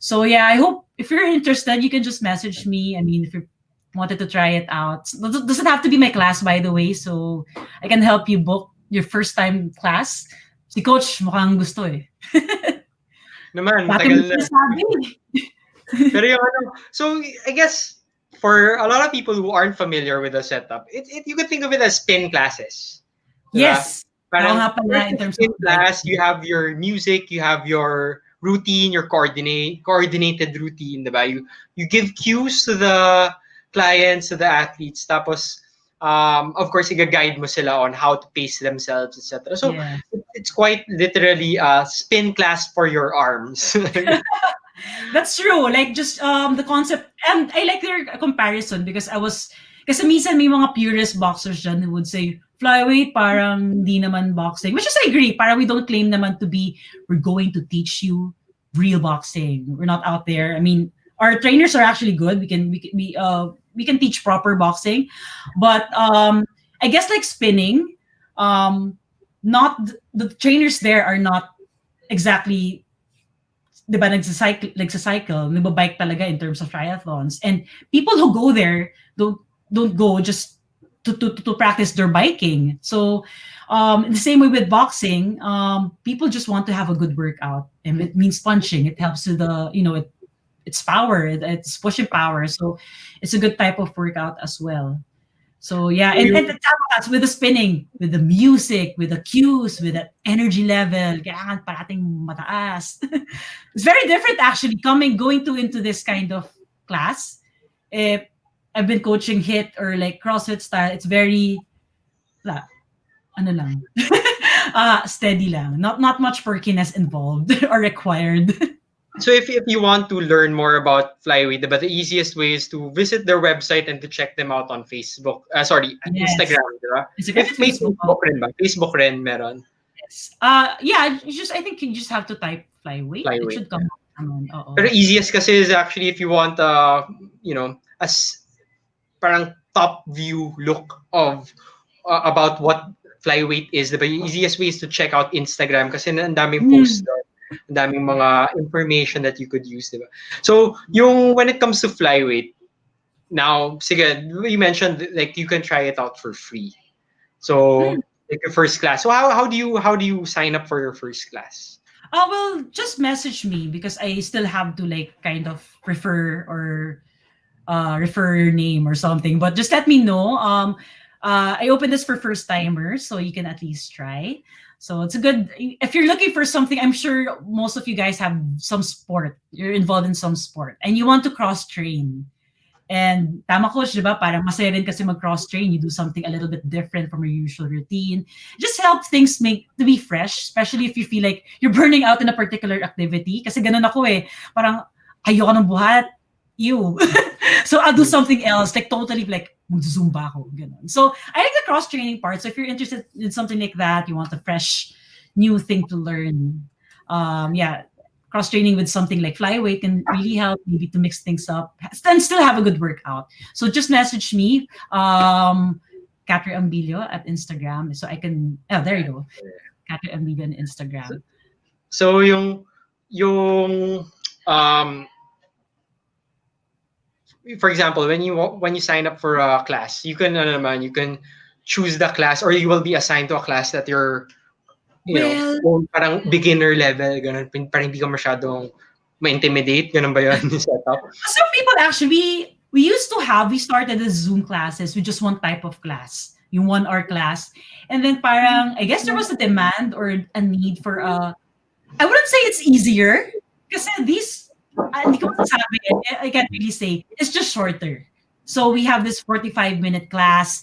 B: So yeah, I hope if you're interested, you can just message me. I mean, if you wanted to try it out. Doesn't have to be my class, by the way. So I can help you book your first time class. Si Coach mukhang gusto eh.
A: Naman, tagal na. Pero yung so I guess for a lot of people who aren't familiar with the setup, you could think of it as spin classes.
B: Yes.
A: Parang in terms of class, you have your music, you have your routine, your coordinated routine, diba? You give cues to the clients, to the athletes, tapos of course, i-guide mo sila on how to pace themselves, etc. So it's quite literally a spin class for your arms.
B: That's true. Like just the concept, and I like their comparison because kasi minsan may mga purist boxers dyan who would say, flyweight parang di naman boxing. Which is I agree. Parang we don't claim naman to be, we're going to teach you real boxing. We're not out there. I mean, our trainers are actually good. We can teach proper boxing, but I guess like spinning, not the trainers there are not exactly, diba, nagsacycle, nagbabike talaga in terms of triathlons, and people who go there don't go just to practice their biking. So in the same way with boxing, people just want to have a good workout, and it means punching. It helps with it's power, it's pushing power. So it's a good type of workout as well. So yeah, and that's with the spinning, with the music, with the cues, with the energy level, kailangan parating mataas. It's very different actually going into this kind of class. I've been coaching HIIT or like CrossFit style. It's very steady lang. Not much perkiness involved or required.
A: So if you want to learn more about Flyweight, but the easiest way is to visit their website and to check them out on Facebook. Instagram, diba? Facebook rin ba? Facebook rin meron.
B: Yes. I think you just have to type Flyweight. It should come up.
A: Pero easiest kasi is actually if you want as parang top view look of about what Flyweight is, diba? The easiest way is to check out Instagram kasi ang daming posts doon. Ang daming mga information that you could use, diba? So, when it comes to flyweight, now, sige, you mentioned like you can try it out for free. So, like your first class. So, how do you sign up for your first class?
B: Well, just message me because I still have to like kind of refer your name or something. But just let me know. I opened this for first timers, so you can at least try. So it's a good, if you're looking for something, I'm sure most of you guys have some sport. You're involved in some sport and you want to cross-train. And tama coach, diba? Parang masaya rin kasi mag-cross-train. You do something a little bit different from your usual routine. Just help things to be fresh, especially if you feel like you're burning out in a particular activity. Kasi ganun ako eh. Parang ayoko ng buhat. So I'll do something else, like totally like Zumba ako, ganun. So I like the cross training part. So if you're interested in something like that, you want a fresh new thing to learn, cross training with something like flyweight can really help maybe to mix things up and still have a good workout. So just message me, Kat Reambillo at Instagram. So I can, there you go. Kat Reambillo on Instagram.
A: So yung um for example, when you sign up for a class, you can you can choose the class, or you will be assigned to a class that you're parang beginner level, ganun, parang hindi ka masyadong ma-intimidate, ganun ba yun yung setup?
B: Some people actually, we started the Zoom classes with just one type of class, yung 1 hour class. And then parang, I guess there was a demand or a need for I wouldn't say it's easier, kasi these, hindi ko masasabi, I can't really say, it's just shorter. So we have this 45-minute class.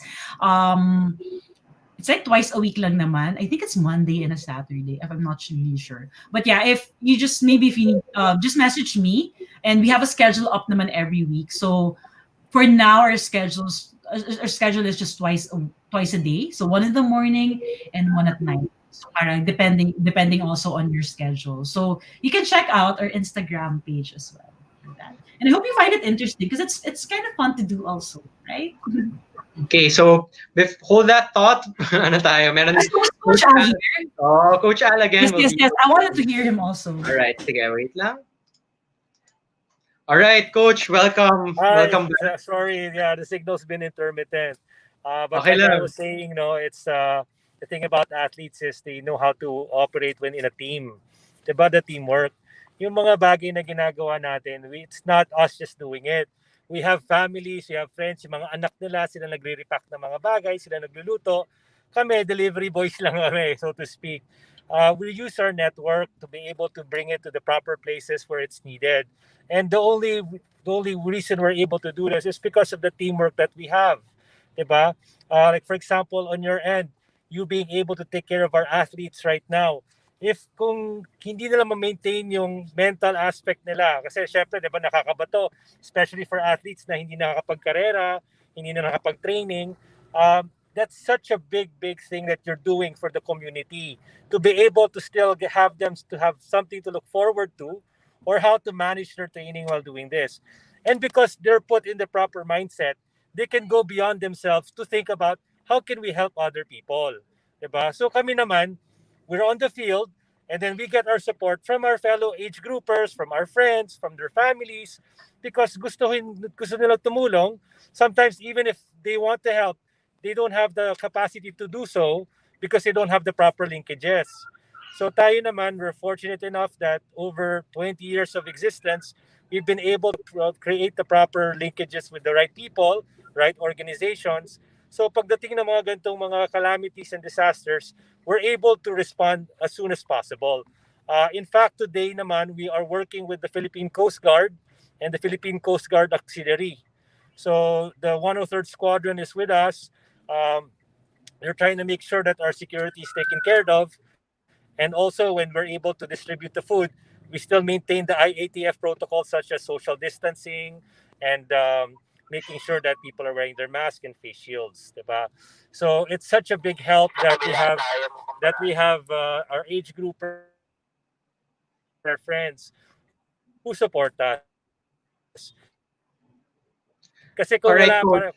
B: It's like twice a week lang naman. I think it's Monday and a Saturday, if I'm not really sure. But yeah, if you just need, just message me, and we have a schedule up naman every week. So for now, our schedule is just twice a day. So 1 in the morning and 1 at night. So parang depending also on your schedule. So you can check out our Instagram page as well for that. And I hope you find it interesting, because it's kind of fun to do also, right?
A: Okay, so hold that thought. Ano tayo? Meron
B: Coach Al here.
A: Oh, Coach Al again.
B: Yes. I wanted to hear him also.
A: All right, sige, wait lang. All right, Coach, welcome.
C: Hi,
A: Welcome back.
C: Sorry, the signal's been intermittent. But
A: Okay
C: like I
A: lang.
C: was saying, it's the thing about athletes is they know how to operate when in a team. Diba, the teamwork. Yung mga bagay na ginagawa natin, it's not us just doing it. We have families, we have friends, yung mga anak nila, sila nagre-repack ng mga bagay, sila nagluluto. Kami, delivery boys lang kami, so to speak. We use our network to be able to bring it to the proper places where it's needed. And the only reason we're able to do this is because of the teamwork that we have. Diba? Like for example, on your end, you being able to take care of our athletes right now. If kung hindi nila ma-maintain yung mental aspect nila, kasi syempre, di ba, nakakabato, especially for athletes na hindi nakakapag-karera, hindi na nakapag-training, that's such a big thing that you're doing for the community, to be able to still have them to have something to look forward to, or how to manage their training while doing this. And because they're put in the proper mindset, they can go beyond themselves to think about how can we help other people. Diba? So kami naman, we're on the field, and then we get our support from our fellow age groupers, from our friends, from their families, because gusto nila tumulong. Sometimes even if they want to help, they don't have the capacity to do so because they don't have the proper linkages. So tayo naman, we're fortunate enough that over 20 years of existence, we've been able to create the proper linkages with the right people, right organizations. So pagdating ng mga ganitong mga calamities and disasters, we're able to respond as soon as possible. In fact, today naman, we are working with the Philippine Coast Guard and the Philippine Coast Guard Auxiliary. So the 103rd Squadron is with us. They're trying to make sure that our security is taken care of. And also, when we're able to distribute the food, we still maintain the IATF protocols such as social distancing and making sure that people are wearing their mask and face shields, diba? So it's such a big help that we have our age groupers, our friends who support us. Kasi kung
A: Alright,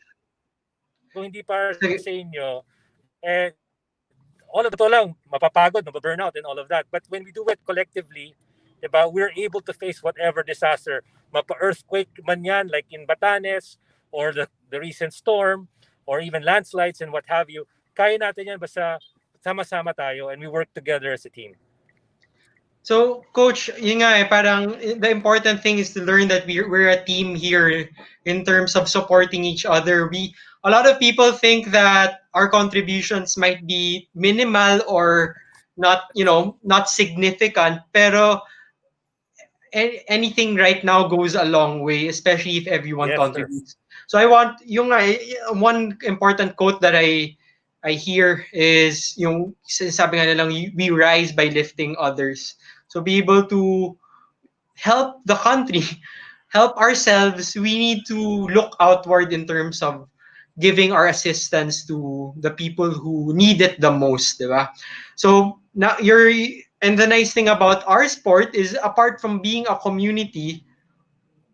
C: kung hindi para sa inyo, all of ito lang, mapapagod, mababurnout and all of that. But when we do it collectively, diba, we're able to face whatever disaster, mapa-earthquake man yan, like in Batanes, or the recent storm, or even landslides and what have you. Kaya natin yan basta sama-sama tayo and we work together as a team.
A: So, Coach, yun nga parang the important thing is to learn that we're a team here in terms of supporting each other. A lot of people think that our contributions might be minimal or not significant, pero anything right now goes a long way, especially if everyone contributes. Sir. So I want one important quote that I hear is yung sabi nga nilang, we rise by lifting others. So be able to help the country, help ourselves. We need to look outward in terms of giving our assistance to the people who need it the most, diba? So now And the nice thing about our sport is, apart from being a community,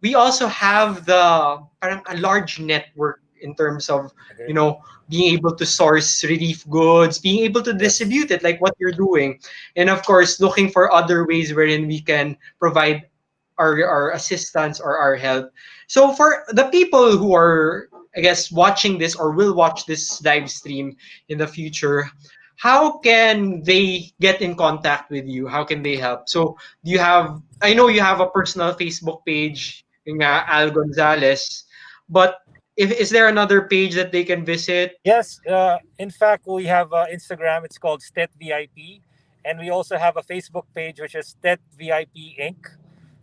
A: we also have the parang a large network in terms of,
C: Agree.
A: being able to source relief goods, being able to
C: Yes.
A: distribute it like what you're doing, and of course looking for other ways wherein we can provide our assistance or our help. So for the people who are, I guess, watching this or will watch this live stream in the future, how can they get in contact with you? How can they help? So do you have, I know you have a personal Facebook page, yung nga, Al Gonzalez, but if is there another page that they can visit?
C: Yes, in fact, we have Instagram. It's called Stet VIP, and we also have a Facebook page which is Stet VIP Inc.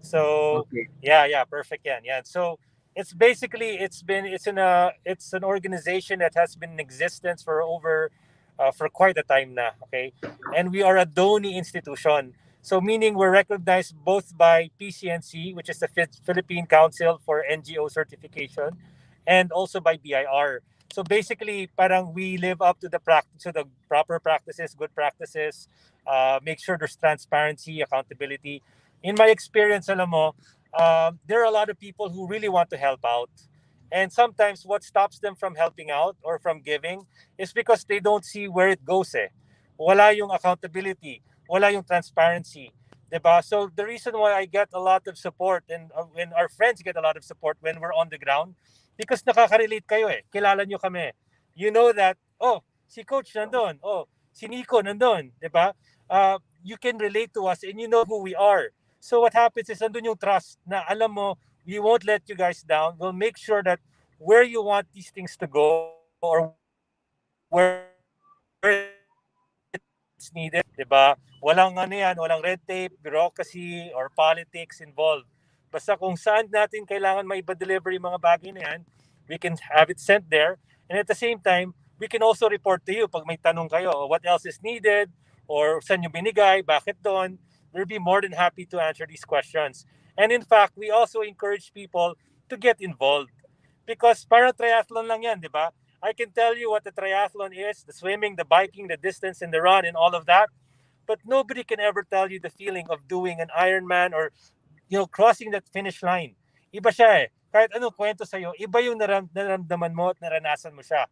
C: So
A: Okay.
C: yeah, perfect. Yeah. So it's basically it's an organization that has been in existence for over for quite a time now. Okay, and we are a donee institution. So meaning we're recognized both by PCNC, which is the Philippine Council for NGO Certification, and also by BIR. So basically, parang we live up to the practice, to the proper practices, good practices. Make sure there's transparency, accountability. In my experience, alam mo, there are a lot of people who really want to help out, and sometimes what stops them from helping out or from giving is because they don't see where it goes. Wala yung accountability, wala yung transparency. 'Diba? So the reason why I get a lot of support and when our friends get a lot of support when we're on the ground, because nakaka-relate kayo Kilala nyo kami. You know that, oh, si coach nandun. Oh, si Nico nandun. 'Di ba? You can relate to us and you know who we are. So what happens is nandun yung trust na alam mo, we won't let you guys down. We'll make sure that where you want these things to go or where it's needed, we'll make sure that we're there. 'Di ba? Walang ano yan, walang red tape, bureaucracy, or politics involved. Basta kung saan natin kailangan maiba-deliver yung mga bagay na yan, we can have it sent there. And at the same time, we can also report to you pag may tanong kayo, what else is needed, or saan nyo binigay, bakit doon. We'll be more than happy to answer these questions. And in fact, we also encourage people to get involved. Because para triathlon lang yan, di ba? I can tell you what the triathlon is, the swimming, the biking, the distance, and the run, and all of that. But nobody can ever tell you the feeling of doing an Ironman or crossing that finish line. Iba siya Kahit anong kwento sa'yo, iba yung naramdaman mo at naranasan mo siya.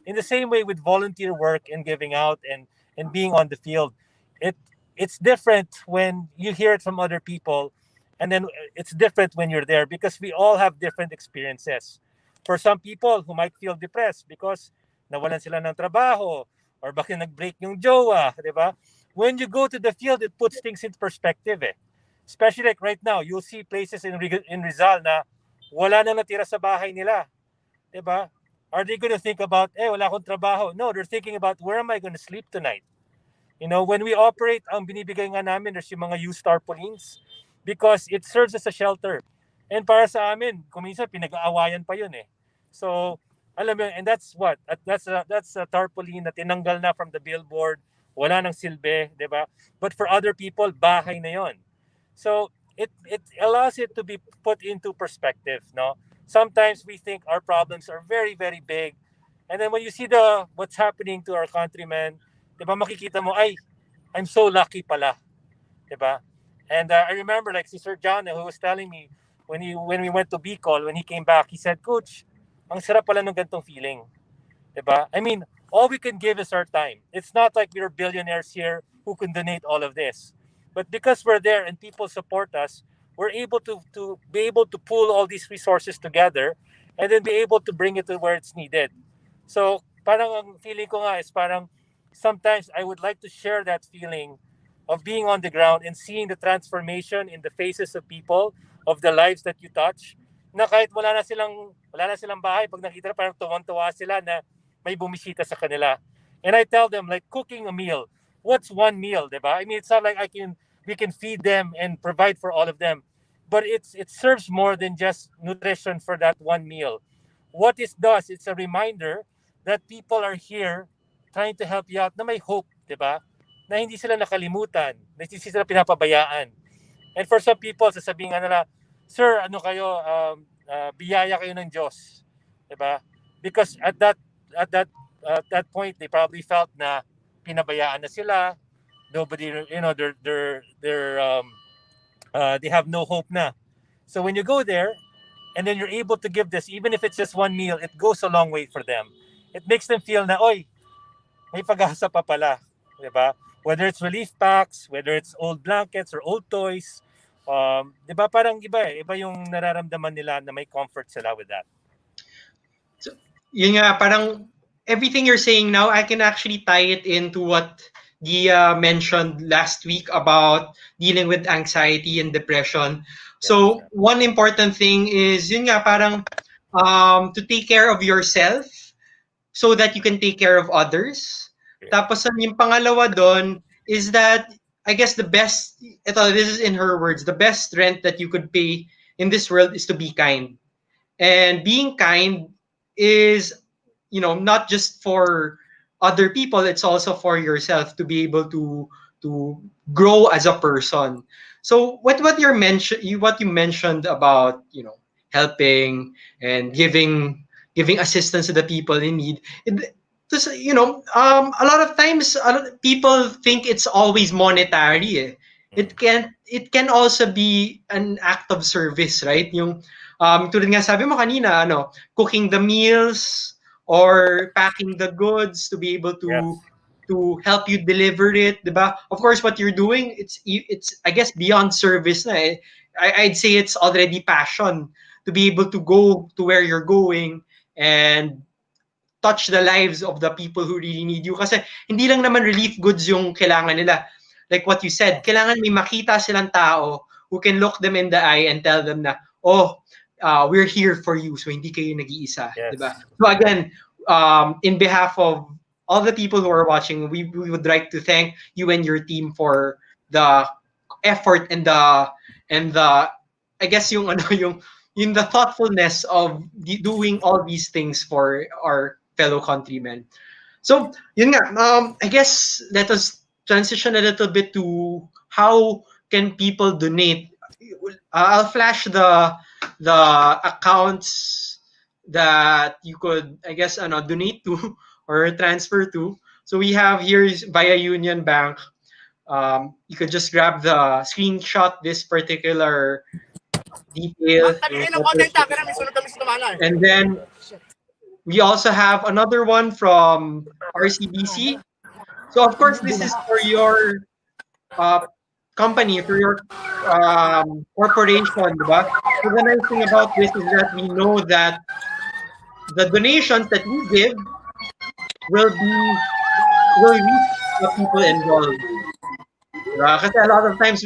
C: In the same way with volunteer work and giving out and being on the field, it it's different when you hear it from other people, and then it's different when you're there because we all have different experiences. For some people who might feel depressed because nawalan sila ng trabaho or baka nag-break yung jowa, di ba? When you go to the field, it puts things in perspective Especially like right now, you'll see places in Rizal na wala na natira sa bahay nila. Diba? Are they going to think about, wala akong trabaho? No, they're thinking about, where am I going to sleep tonight? When we operate, ang binibigay nga namin, there's yung mga used tarpaulins because it serves as a shelter. And para sa amin, kung minsan pinag-aawayan pa yun So, alam mo, and that's what? That's a tarpaulin na tinanggal na from the billboard, wala nang silbi, di ba? But for other people, bahay na yon. So it allows it to be put into perspective. No, sometimes we think our problems are very very big, and then when you see what's happening to our countrymen, diba makikita mo ay I'm so lucky pala, diba? And I remember like si Sir John who was telling me when we went to Bicol when he came back, he said, Coach, ang sarap pala ng gantong feeling, diba? I mean, all we can give is our time. It's not like we're billionaires here who can donate all of this. But because we're there and people support us, we're able to be able to pull all these resources together and then be able to bring it to where it's needed. So parang ang feeling ko nga is parang sometimes I would like to share that feeling of being on the ground and seeing the transformation in the faces of people, of the lives that you touch, na kahit wala na silang bahay, pag nakita na parang tuwang-tuwa sila na may bumisita sa kanila. And I tell them like cooking a meal. What's one meal, diba? I mean, it's not like we can feed them and provide for all of them, but it serves more than just nutrition for that one meal. What it does, it's a reminder that people are here trying to help you out na may hope, diba? Na hindi sila nakalimutan, na hindi sila pinapabayaan. And for some people, sasabihin nga nila, Sir, ano kayo, biyaya kayo ng Diyos, diba? Because at that point, they probably felt na pinabayaan na sila, nobody, they have no hope na. So when you go there and then you're able to give this, even if it's just one meal, it goes a long way for them. It makes them feel na, oy, may pag-asa pa pala, di ba? Whether it's relief packs, whether it's old blankets or old toys, di ba parang iba yung nararamdaman nila na may comfort sila with that.
A: So, yun nga, parang everything you're saying now, I can actually tie it into what Gia mentioned last week about dealing with anxiety and depression. So, one important thing is, yun nga, parang to take care of yourself so that you can take care of others. Tapos yung pangalawa doon is that I guess this is in her words, the best rent that you could pay in this world is to be kind. And being kind is, not just for other people, it's also for yourself to be able to grow as a person. So what you mentioned about, helping and giving assistance to the people in need. A lot of times, people think it's always monetary. Eh. It can also be an act of service, right? Yung tulad nga sabi mo kanina, cooking the meals or packing the goods to be able to help you deliver it, diba? Of course, what you're doing, it's I guess beyond service na eh. I'd say it's already passion to be able to go to where you're going and touch the lives of the people who really need you. Kasi hindi lang naman relief goods yung kailangan nila. Like what you said, kailangan may makita silang tao who can look them in the eye and tell them na, we're here for you, so hindi kayo nag-iisa.
C: Yes.
A: Diba? So again, in behalf of all the people who are watching, we would like to thank you and your team for the effort and the I guess yung the thoughtfulness of doing all these things for our fellow countrymen. So yun nga, I guess let us transition a little bit to how can people donate. I'll flash the accounts that you could, I guess, donate to or transfer to. So we have here via Union Bank. You could just grab the screenshot this particular detail. And then we also have another one from RCBC. So of course, this is for your company, for your corporation, diba? So the nice thing about this is that we know that the donations that we give will reach the people involved. Because a lot of times,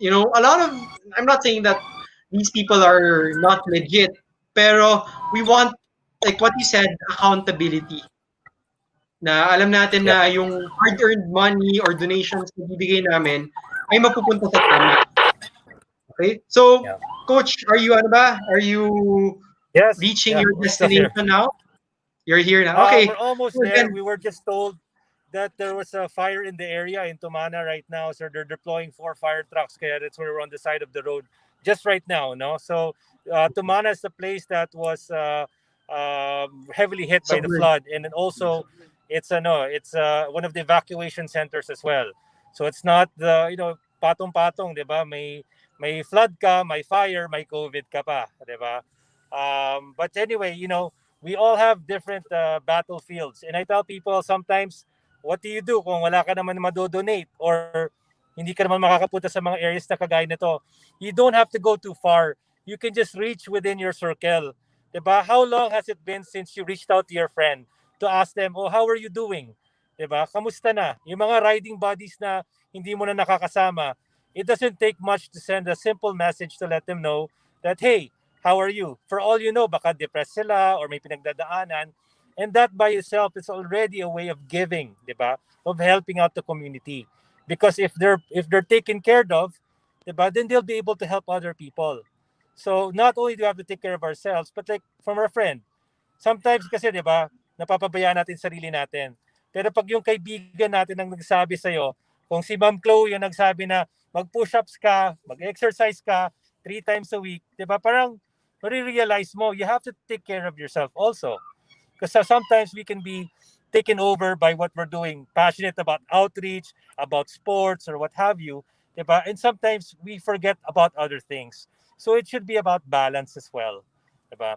A: I'm not saying that these people are not legit, pero we want, like what you said, accountability. Na alam natin na yung hard-earned money or donations na bibigay namin ay mapupunta sa tama. Okay? So, Coach, are you reaching your destination now? You're here now? Okay.
C: We're almost there. We were just told that there was a fire in the area in Tumana right now. So they're deploying 4 fire trucks. Kaya that's where we're on the side of the road just right now. No? So Tumana is the place that was heavily hit by the flood. And then also it's one of the evacuation centers as well. So it's not the, patong-patong, diba? May flood ka, may fire, may COVID ka pa, diba? But anyway, we all have different battlefields. And I tell people sometimes, what do you do kung wala ka naman madodonate or hindi ka naman makakapunta sa mga areas na kagaya nito? You don't have to go too far. You can just reach within your circle. Diba? How long has it been since you reached out to your friend to ask them, how are you doing? Diba? Kamusta na? Yung mga riding buddies na hindi mo na nakakasama, it doesn't take much to send a simple message to let them know that, hey, how are you? For all you know, baka depressed sila or may pinagdadaanan. And that by itself is already a way of giving, diba? Of helping out the community. Because if they're taken care of, diba, then they'll be able to help other people. So not only do we have to take care of ourselves, but like from our friend. Sometimes kasi, diba, napapabayaan natin sarili natin. Pero pag yung kaibigan natin ang nagsabi sa'yo, kung si Ma'am Chloe yung nagsabi na mag-push-ups ka, mag-exercise ka 3 times a week, diba, parang marirealize mo, you have to take care of yourself also. Because sometimes we can be taken over by what we're doing, passionate about outreach, about sports, or what have you. Diba? And sometimes we forget about other things. So it should be about balance as well. Diba?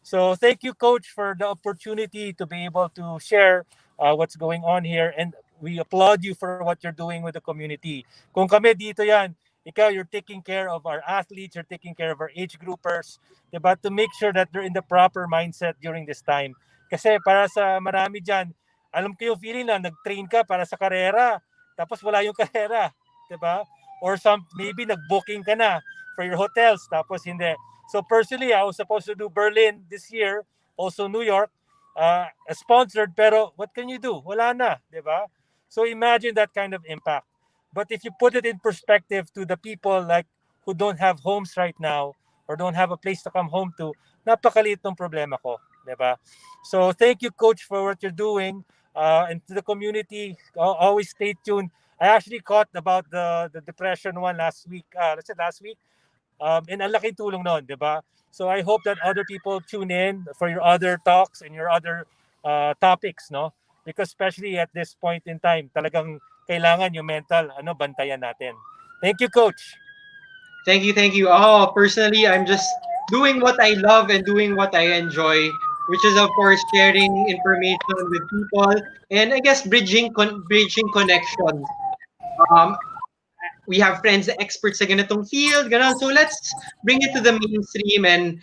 C: So thank you, Coach, for the opportunity to be able to share what's going on here. And we applaud you for what you're doing with the community. Kung kami dito yan, ikaw, you're taking care of our athletes, you're taking care of our age groupers, diba? To make sure that they're in the proper mindset during this time. Kasi para sa marami dyan, alam ko yung feeling na nag-train ka para sa karera, tapos wala yung karera, diba? Or maybe nag-booking ka na for your hotels, tapos hindi. So personally, I was supposed to do Berlin this year, also New York, sponsored, pero what can you do? Wala na, diba? So imagine that kind of impact. But if you put it in perspective to the people like who don't have homes right now or don't have a place to come home to, napakaliit ng problema ko, diba? So thank you, Coach, for what you're doing. And to the community, always stay tuned. I actually caught about the depression one last week. Last week. And ang laking tulong nun, diba? So I hope that other people tune in for your other talks and your other topics, no? Because especially at this point in time, talagang kailangan yung mental, bantayan natin. Thank you, Coach.
A: Thank you. Oh, personally, I'm just doing what I love and doing what I enjoy, which is of course sharing information with people and I guess bridging connections. We have friends, experts sa ganitong field, ganun. So let's bring it to the mainstream and,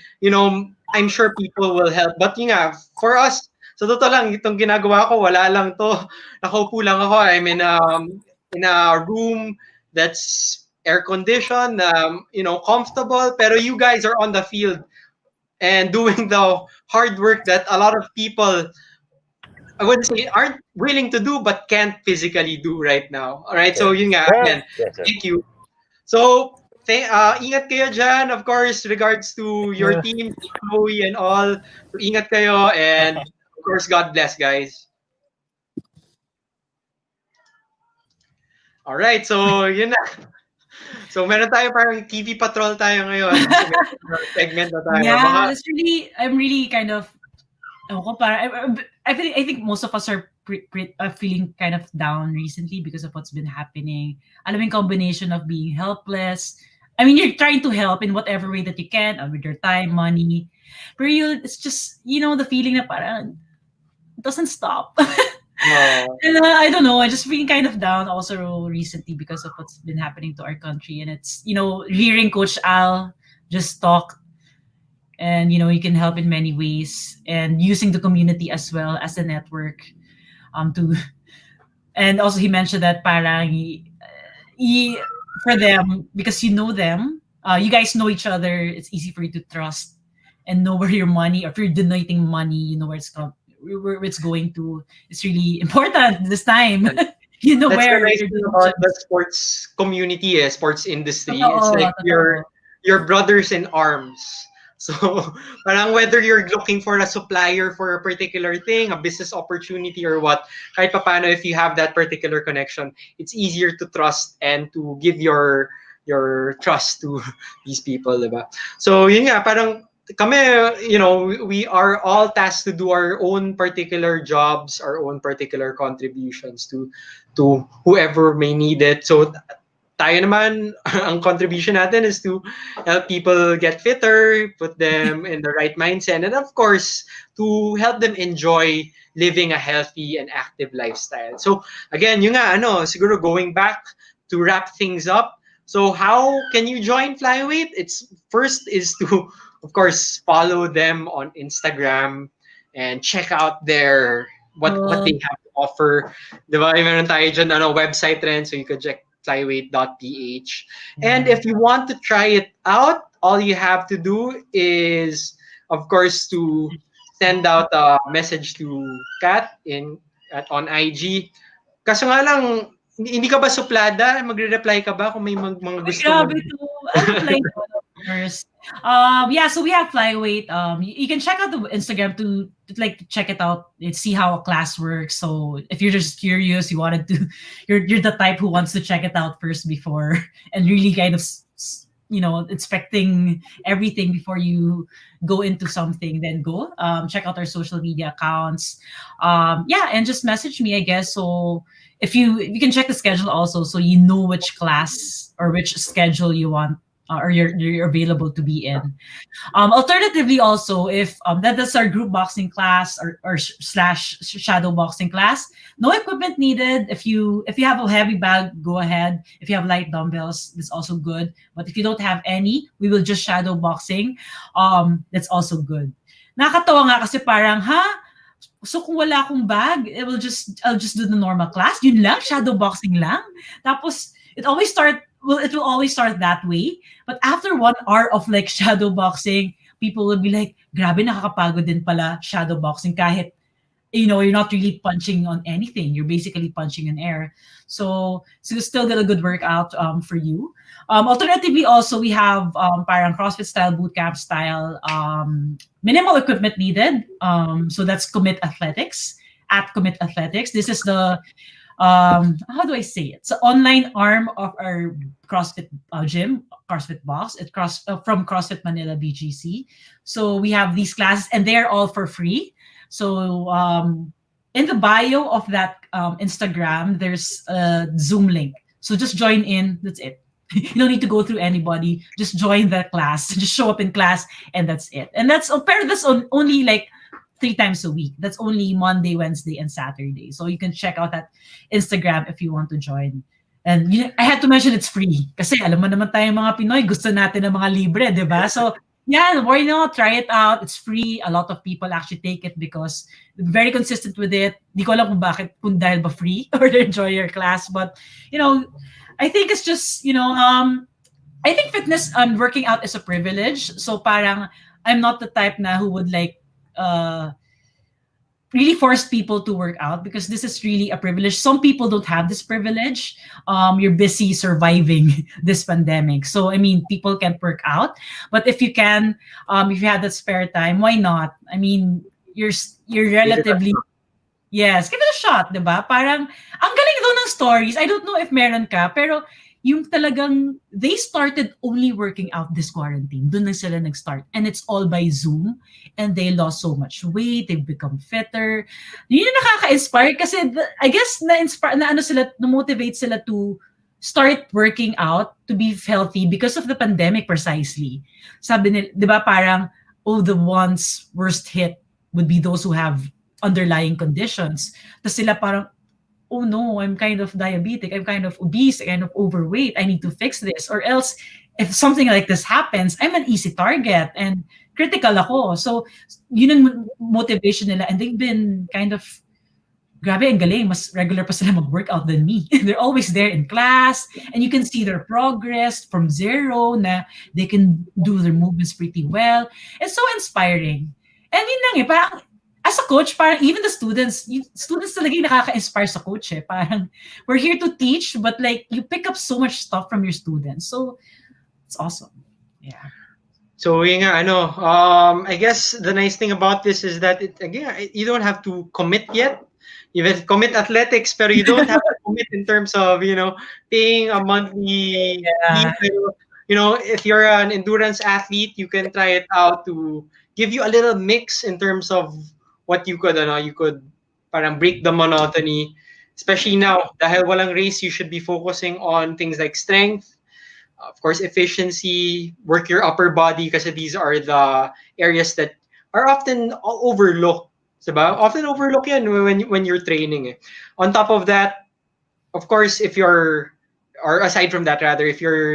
A: I'm sure people will help. But yun nga, for us, so totoo lang, itong ginagawa ko, wala lang to. Nakaupo lang ako. I'm in a room that's air-conditioned, comfortable. Pero you guys are on the field and doing the hard work that a lot of people, I wouldn't say aren't willing to do, but can't physically do right now. All right, so yun nga, again, thank you. So, ingat kayo dyan, of course, regards to your team, Chloe and all. So, ingat kayo and of course, God bless, guys. All right, so yun na. So, meron tayo parang TV patrol tayo ngayon. Segment na tayo.
B: Yeah, I'm really kind of, I think most of us are feeling kind of down recently because of what's been happening. Alam mo yung combination of being helpless. I mean, you're trying to help in whatever way that you can, with your time, money. But it's just, the feeling na parang it doesn't stop.
A: No.
B: And I don't know, I just feeling kind of down also recently because of what's been happening to our country. And it's, hearing Coach Al just talk and, you can help in many ways and using the community as well as a network and also he mentioned that parang for them, because you know them, you guys know each other, it's easy for you to trust and know where your money, or if you're donating money, you know where it's going to. It's really important this time. You know,
A: that's
B: where
A: the nice thing about the sports community, sports industry. It's like your brothers in arms. So, parang whether you're looking for a supplier for a particular thing, a business opportunity or what, kahit paano, if you have that particular connection, it's easier to trust and to give your trust to these people, diba? So, yun nga, parang kami, we are all tasked to do our own particular jobs, our own particular contributions to whoever may need it. So, tayo naman, ang contribution natin is to help people get fitter, put them in the right mindset, and of course, to help them enjoy living a healthy and active lifestyle. So, again, yung nga, siguro going back to wrap things up. So, how can you join Flyweight? First is to, of course, follow them on Instagram and check out what they have to offer. Diba? Meron tayo dyan, website rin, so you could check flyweight.ph. And if you want to try it out, all you have to do is, of course, to send out a message to Kat on IG. Kaso nga lang, hindi ka ba suplada? Magre-reply ka ba kung may mga gusto mo?
B: Grabe to. I'll reply to all, of course. So we have Flyweight. You can check out the Instagram to check it out and see how a class works. So if you're just curious, you're the type who wants to check it out first before and really kind of inspecting everything before you go into something, then go check out our social media accounts. And just message me, I guess. So if you can check the schedule also, so you know which class or which schedule you want, or you're available to be in. Alternatively, also, if that's our group boxing class, or slash shadow boxing class, no equipment needed. If you have a heavy bag, go ahead. If you have light dumbbells, that's also good. But if you don't have any, we will just shadow boxing. That's also good. Nakakatawa nga kasi parang, so kung wala akong bag, I'll just do the normal class. Yun lang, shadow boxing lang. Tapos it will always start that way. But after 1 hour of like shadow boxing, people will be like, grabe, nakakapagod din pala shadow boxing kahit, you're not really punching on anything. You're basically punching in air. So you still get a good workout for you. Alternatively, also, we have parang CrossFit style, bootcamp style, minimal equipment needed. So that's Commit Athletics, at Commit Athletics. This is the how do I say it? It's the online arm of our CrossFit gym, CrossFit box. It's from CrossFit Manila BGC. So we have these classes, and they're all for free. So in the bio of that Instagram, there's a Zoom link. So just join in. That's it. You don't need to go through anybody. Just join the class. Just show up in class, and that's it. And that's only like 3 times a week. That's only Monday, Wednesday, and Saturday. So you can check out that Instagram if you want to join. And I had to mention it's free. Kasi alam mo naman tayo mga Pinoy, gusto natin ng mga libre, di ba? So yeah, why not? Try it out. It's free. A lot of people actually take it because they're very consistent with it. Di ko alam kung dahil ba free or they enjoy your class. But, I think it's just, I think fitness and working out is a privilege. So parang I'm not the type na who would like really force people to work out, because this is really a privilege. Some people don't have this privilege. You're busy surviving this pandemic. So, I mean, people can't work out. But if you can, if you have that spare time, why not? I mean, you're relatively... Yes, give it a shot, diba? Parang, ang galing daw ng stories. I don't know if meron ka, pero yung talagang, they started only working out this quarantine. Doon lang sila nag-start. And it's all by Zoom. And they lost so much weight. They've become fitter. Yun yung nakaka-inspire kasi I guess na-motivate sila to start working out to be healthy because of the pandemic precisely. Sabi nila, di ba parang, the ones worst hit would be those who have underlying conditions. Tapos sila parang, oh no, I'm kind of diabetic, I'm kind of obese, kind of overweight, I need to fix this. Or else, if something like this happens, I'm an easy target and critical ako. So, yun ang motivation nila. And they've been kind of, grabe, ang galing, mas regular pa sila mag-workout than me. They're always there in class, and you can see their progress from zero, na they can do their movements pretty well. It's so inspiring. And yun lang parang, as a coach, parang even the students talaga yung nakaka-inspire sa coach eh. Parang, we're here to teach, but like, you pick up so much stuff from your students. So, it's awesome. Yeah.
A: So, yun nga, I guess the nice thing about this is that, you don't have to commit yet. You can commit athletics, pero you don't have to commit in terms of, paying a monthly fee. If you're an endurance athlete, you can try it out to give you a little mix in terms of what you could parang break the monotony, especially now dahil walang race. You should be focusing on things like strength, of course, efficiency, work your upper body, kasi these are the areas that are often overlooked, diba? Often overlooked yan when you're training. On top of that, of course, if you're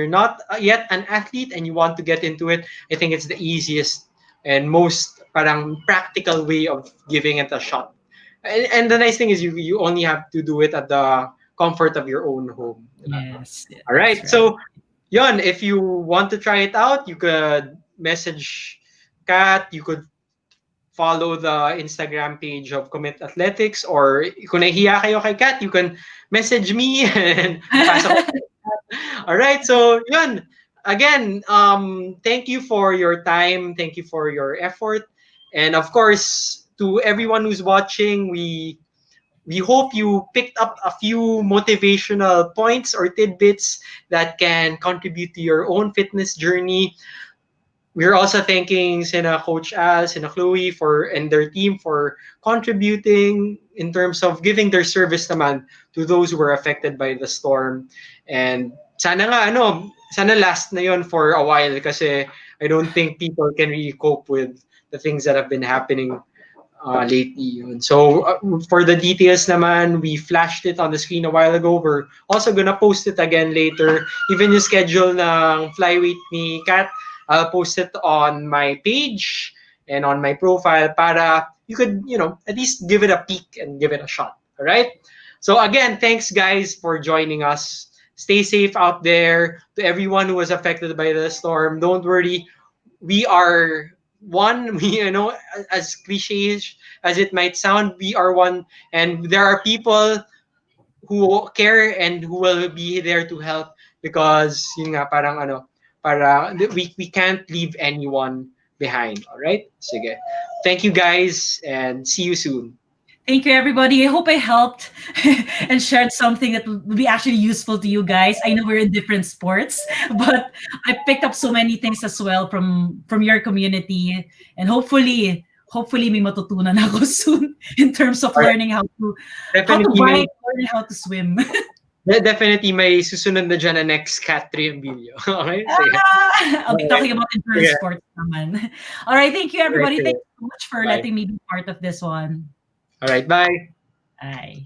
A: not yet an athlete and you want to get into it, I think it's the easiest and most parang practical way of giving it a shot. And the nice thing is you only have to do it at the comfort of your own home.
B: Yes.
A: All right. So, yun, if you want to try it out, you could message Kat, you could follow the Instagram page of Commit Athletics, or kung nahihiya kayo kay Kat, you can message me and pass ako. All right. So, yun. Again, thank you for your time. Thank you for your effort. And of course, to everyone who's watching, we we hope you picked up a few motivational points or tidbits that can contribute to your own fitness journey. We're also thanking Sina Coach Al, Sina Chloe and their team for contributing in terms of giving their service naman to those who were affected by the storm. And sana last na yon for a while kasi I don't think people can really cope with the things that have been happening lately. Yun. So for the details naman, we flashed it on the screen a while ago. We're also gonna post it again later. Even yung schedule ng flyweight ni Kat, I'll post it on my page and on my profile para you could, at least give it a peek and give it a shot. All right? So again, thanks guys for joining us. Stay safe out there. To everyone who was affected by the storm, don't worry. We are one. As cliche as it might sound, we are one, and there are people who care and who will be there to help because yun nga parang we can't leave anyone behind. All right? Sige. Thank you guys and see you soon.
B: Thank you, everybody. I hope I helped and shared something that will be actually useful to you guys. I know we're in different sports, but I picked up so many things as well from your community, and hopefully may matutunan ako soon in terms of learning how to bike, learning how to swim.
A: Definitely may susunod na dyan na next Kat Reambillo. Okay?
B: I'll be talking about endurance sports naman. All right, thank you, everybody. Thank you so much for letting me be part of this one.
A: All right, bye.
B: Bye.